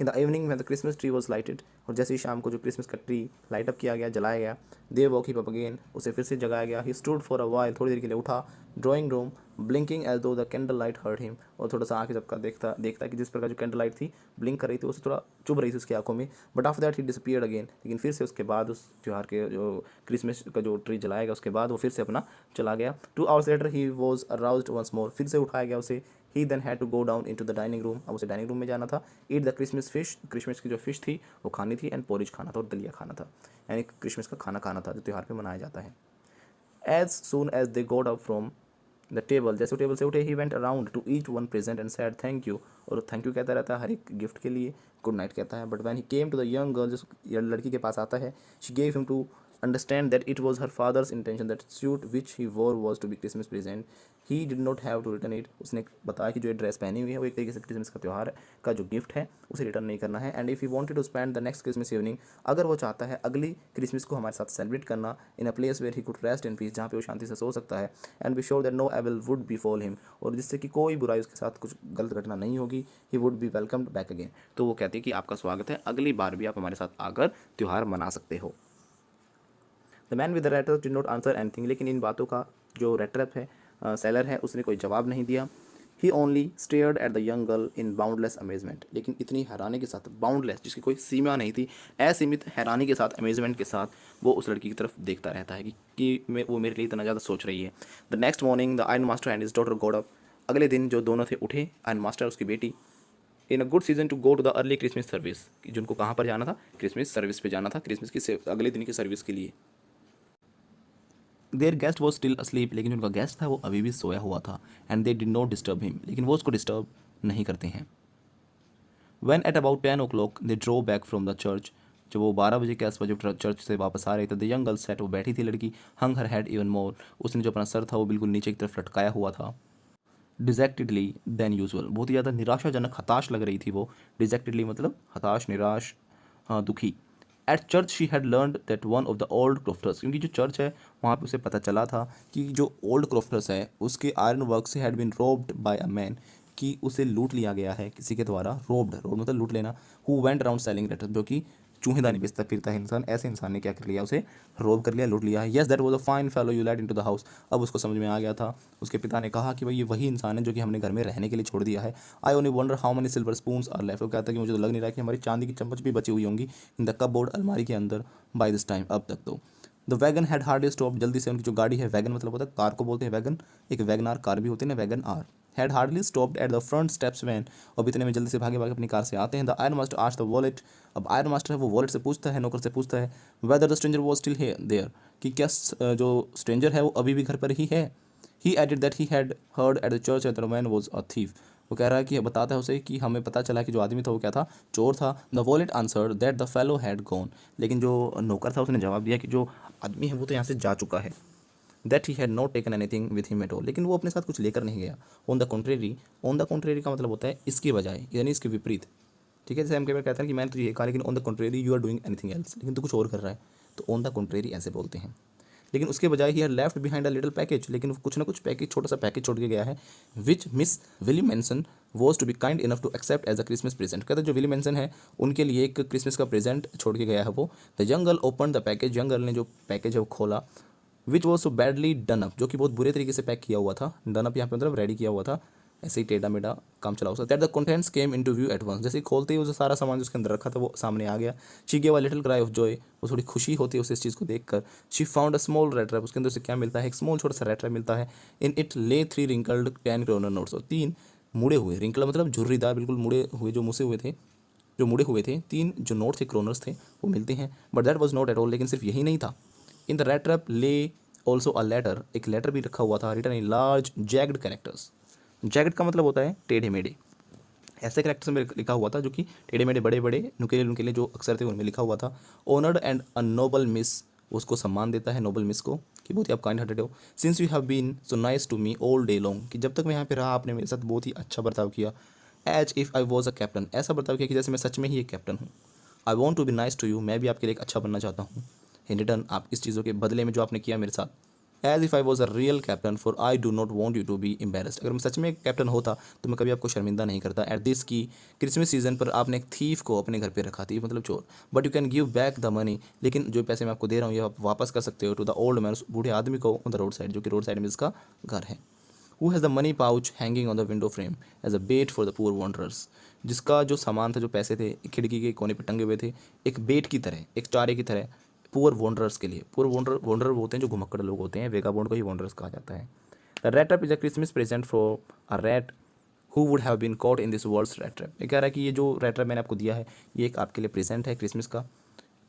इन द इवनिंग में the Christmas tree was lighted, और जैसे ही शाम को जो क्रिसमस का ट्री लाइट अप किया गया, जलाया गया। They woke him up again, उसे फिर से जगाया गया। He stood for a while, थोड़ी देर के लिए उठा। Drawing room blinking as though the candlelight hurt him, और थोड़ा सा आँखें झपका देखता देखता कि जिस प्रकार जो कैंडल लाइट थी ब्लिंक कर रही थी, उसे थोड़ा चुभ रही थी उसकी आंखों में। But after that he disappeared again, लेकिन फिर से उसके बाद उस त्यौहार के जो क्रिसमस का जो ट्री जलाएगा उसके बाद वो फिर से अपना चला गया। 2 hours later he was aroused once more, फिर से उठाया गया उसे। He then had to go down into the dining room, अब उसे डाइनिंग रूम में जाना था। Eat the Christmas fish, Christmas की जो फिश थी वो खानी थी, एंड पोरिज खाना था और दलिया खाना था, यानी क्रिसमस का खाना खाना था जो त्यौहार पे मनाया जाता है। एज सून एज दे गोड अप फ्रॉम द टेबल, जैसे टेबल से उठे, he went around two each one present and sad thank you, और थैंक यू कहता रहता है हर एक गिफ्ट के लिए, गुड नाइट कहता है। But when he came to the young girl, जिस लड़की के पास आता है, she gave him to understand that it was her father's intention that suit which he wore was to be Christmas present. He did not have to return it. उसने बताया कि जो ये ड्रेस पहनी हुई है वो एक तरीके से क्रिसमस का त्यौहार का जो गिफ्ट है उसे रिटर्न नहीं करना है। And if he wanted to spend the next Christmas evening, अगर वो चाहता है अगली क्रिसमस को हमारे साथ सेलिब्रेट करना in a place where he could rest in peace, जहाँ पे वो शांति से सो सकता है, and be sure that no evil would befall him, और जिससे कि कोई बुराई उसके साथ कुछ गलत घटना नहीं होगी, he would be welcomed back again. तो वो कहती है कि आपका स्वागत है, अगली बार भी आप हमारे साथ आकर त्यौहार मना सकते हो। The man with the red did not answer anything, लेकिन इन बातों का जो रेड है सेलर है उसने कोई जवाब नहीं दिया। He only stared at the young girl in boundless amazement, लेकिन इतनी हैरानी के साथ, बाउंडलेस जिसकी कोई सीमा नहीं थी, असीमित हैरानी के साथ, अमेजमेंट के साथ वो उस लड़की की तरफ देखता रहता है कि वो मेरे लिए इतना ज़्यादा सोच रही है। The next morning the iron master and his daughter got up, अगले दिन जो दोनों थे उठे, आयरन मास्टर उसकी बेटी, in a good season to go to the early Christmas service, जिनको कहाँ पर जाना था, क्रिसमस सर्विस पे जाना था, क्रिसमस की अगले दिन की सर्विस के लिए। There guest was still asleep, लेकिन उनका गेस्ट था वो अभी भी सोया हुआ था, and they did not disturb him, लेकिन वो उसको डिस्टर्ब नहीं करते हैं। When at about 10 o'clock they drove back from the church, जब वो 12 बजे के आसपास जब चर्च से वापस आ रहे थे, द यंग गर्ल सेट, वो बैठी थी लड़की, हंग हर हेड इवन मोर, उसने जो अपना सर था वो बिल्कुल नीचे की तरफ लटकाया हुआ था। डिजेक्टेडली देन यूजुअल, बहुत ही ज़्यादा निराशाजनक, हताश लग रही थी वो। डिजेक्टेडली मतलब हताश, निराश, हाँ दुखी। At church she had learned that one of the old crofters, क्योंकि जो चर्च है वहाँ पे उसे पता चला था कि जो ओल्ड क्रॉफ्टर्स है उसके आयरन वर्क से had been robbed by a man, कि उसे लूट लिया गया है किसी के द्वारा। रोब्ड, रोब मतलब लूट लेना। Who went around selling letter, जो कि चूहेदानी बेचता फिरता है इंसान, ऐसे इंसान ने क्या कर लिया, उसे रोब कर लिया, लूट लिया है। Yes that was a fine fellow you let into the house, अब उसको समझ में आ गया था। उसके पिता ने कहा कि भाई ये वही इंसान है जो कि हमने घर में रहने के लिए छोड़ दिया है। I only wonder how many silver spoons are left, वो कहता है कि मुझे तो लग नहीं रहा कि हमारी चांदी की चम्मच भी बची हुई होंगी इन द कपबोर्ड, अलमारी के अंदर, बाय दिस टाइम, अब तक तो। The wagon had hardly stop, जल्दी से उनकी जो गाड़ी है, वैगन मतलब होता है कार को बोलते हैं वैगन, एक वैगन आर कार भी होती है ना, wagon R, had hardly stopped at the front steps when, और इतने में जल्दी से भागे भागे अपनी कार से आते हैं। The iron master asked the wallet, अब आयरन मास्टर है वो वॉलेट से पूछता है, नौकर से पूछता है, whether the stranger was still there, कि क्या जो स्ट्रेंजर है वो अभी भी घर पर ही है। He added that he had heard at the church that the man was a thief, वो कह रहा है कि बताता है उसे कि हमें पता चला कि जो आदमी था वो क्या था, चोर था। The wallet answered that the fellow had gone, लेकिन जो नौकर था उसने जवाब दिया कि जो आदमी है वो तो यहाँ से जा चुका है। That he had not taken anything with him at all, लेकिन वो अपने साथ कुछ लेकर नहीं गया। ऑन द कॉन्ट्रेरी का मतलब होता है इसके बजाय, यानी इसके विपरीत। ठीक है, जैसे हम कई बार कहते हैं कि मैंने तुझे ये कहा, लेकिन on the contrary you are doing anything else, लेकिन तू कुछ और कर रहा है, तो ऑन द कॉन्ट्रेरी ऐसे बोलते हैं। लेकिन उसके बजाय he left behind a little package, लेकिन वो कुछ ना कुछ पैकेज, छोटा सा पैकेज छोड़ के गया है, which Miss Willie Menson was to be kind enough to accept as a Christmas present, कहते हैं जो विली मेंसन है उनके लिए एक क्रिसमस का प्रेजेंट छोड़ के गया है वो। The young girl open the package, young girl ने जो पैकेज है वो खोला, which was so badly done up, जो कि बहुत बुरे तरीके से पैक किया हुआ था, डन अप यहाँ पे मतलब रेडी किया हुआ था, ऐसे ही टेढ़ा मेढ़ा काम चला हुआ, that the contents came into view at once, जैसे खोलते ही वो जो सारा सामान जिसके अंदर रखा था वो सामने आ गया। She gave a little cry of Joy, वो थोड़ी खुशी होती है उसे इस चीज़ को देखकर। She found a small red trap, उसके अंदर से क्या मिलता है, एक स्मॉल छोटा सा रेड ट्रैप मिलता है। इन इट ले 3 रिंकल्ड 10 करोनर नोट्स, और 3 मुड़े हुए, रिंकल मतलब झुर्रीदार, बिल्कुल मुड़े हुए, जो मुसे हुए थे, जो मुड़े हुए थे 3 जो नोट थे, क्रोनर्स थे, वो मिलते हैं। But that was not at all, लेकिन सिर्फ यही नहीं था। इन द रेड ट्रैप ले ऑल्सो अ लेटर, एक लेटर भी रखा हुआ था, रिटन इन लार्ज जैग्ड कैरेक्टर्स, जैग्ड का मतलब होता है टेढ़े मेढ़े, ऐसे कैरेक्टर्स में लिखा हुआ था जो कि टेढ़े मेढ़े, बड़े बड़े, नुकीले नुकीले जो अक्षर थे उनमें लिखा हुआ था। Honoured and a Nobel miss, उसको सम्मान देता है नोबल मिस को, कि बहुत ही आप काइंड हार्टेड हो। Since you have been so nice to me all day long, कि जब तक मैं यहाँ पे रहा आपने मेरे साथ बहुत ही अच्छा बर्ताव किया। As if I was a captain, ऐसा बर्ताव किया कि जैसे मैं सच में ही एक कैप्टन हूँ। I want to be nice to you, मैं भी आपके लिए एक अच्छा बनना चाहता हूँ। इन रिटर्न, आप इस चीज़ों के बदले में जो आपने किया मेरे साथ। As if I was a real captain for I do not want you to be embarrassed, अगर मैं सच में एक कैप्टन होता तो मैं कभी आपको शर्मिंदा नहीं करता। एट दिस की क्रिसमस सीजन पर आपने एक थीफ को अपने घर पे रखा, थी मतलब चोर। But you can give back the money, लेकिन जो पैसे मैं आपको दे रहा हूँ ये आप वापस कर सकते हो टू द ओल्ड मैन, उस बूढ़े आदमी को, ऑन द रोड साइड, जो कि रोड साइड में इसका घर है। Who has the money pouch hanging on the window frame as a bait for the poor wanderers, जिसका जो सामान था, जो पैसे थे, खिड़की के कोने पे टंगे हुए थे, एक बेट की तरह, एक चारे की तरह, पुअर वॉन्डरर्स के लिए। पुअर वॉन्डरर होते हैं जो घुमक्कड़ लोग होते हैं, वेगाबोंड को ही वॉन्डरर्स कहा जाता है। The rat trap is a Christmas present for a rat who would have been caught in this world's rat trap. ये कह रहा है कि ये जो रैट ट्रैप मैंने आपको दिया है, ये एक आपके लिए प्रेजेंट है क्रिसमस का।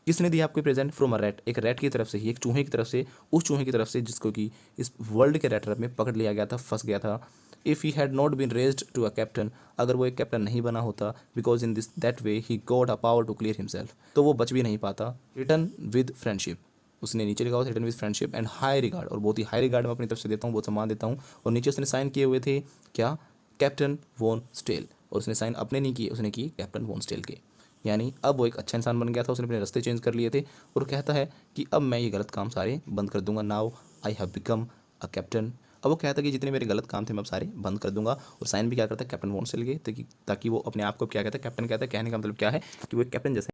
किसने दिया आपको प्रेजेंट? फ्रॉम अ रैट, एक रैट की तरफ से ही, एक चूहे की तरफ से, उस चूहे की तरफ से जिसको कि इस वर्ल्ड के रैट ट्रैप में पकड़ लिया गया था, फंस गया था। If he had not been raised to a captain, अगर वो एक कैप्टन नहीं बना होता, because in this that way he got a power to clear himself, तो वो बच भी नहीं पाता। रिटर्न विद फ्रेंडशिप, उसने नीचे लिखा हुआ return with friendship and high regard, और बहुत ही हाई रिगार्ड मैं अपनी तरफ से देता हूँ, बहुत सम्मान देता हूँ। और नीचे उसने साइन किए हुए थे क्या? कैप्टन वॉन स्टेल, और उसने साइन अपने नहीं किए, उसने की कैप्टन वॉन स्टेल के। यानी अब वो एक अच्छा इंसान बन गया था, उसने अपने रास्ते चेंज कर लिए थे, और कहता है कि अब मैं ये गलत काम सारे बंद कर दूंगा। Now I have become a captain. अब वो कहता है कि जितने मेरे गलत काम थे मैं अब सारे बंद कर दूंगा। और साइन भी क्या करता है? कैप्टन वॉन स्टेल के, ताकि वो अपने आप को क्या कहता है? कैप्टन कहता है। कहने का मतलब क्या है कि वो एक कैप्टन जैसे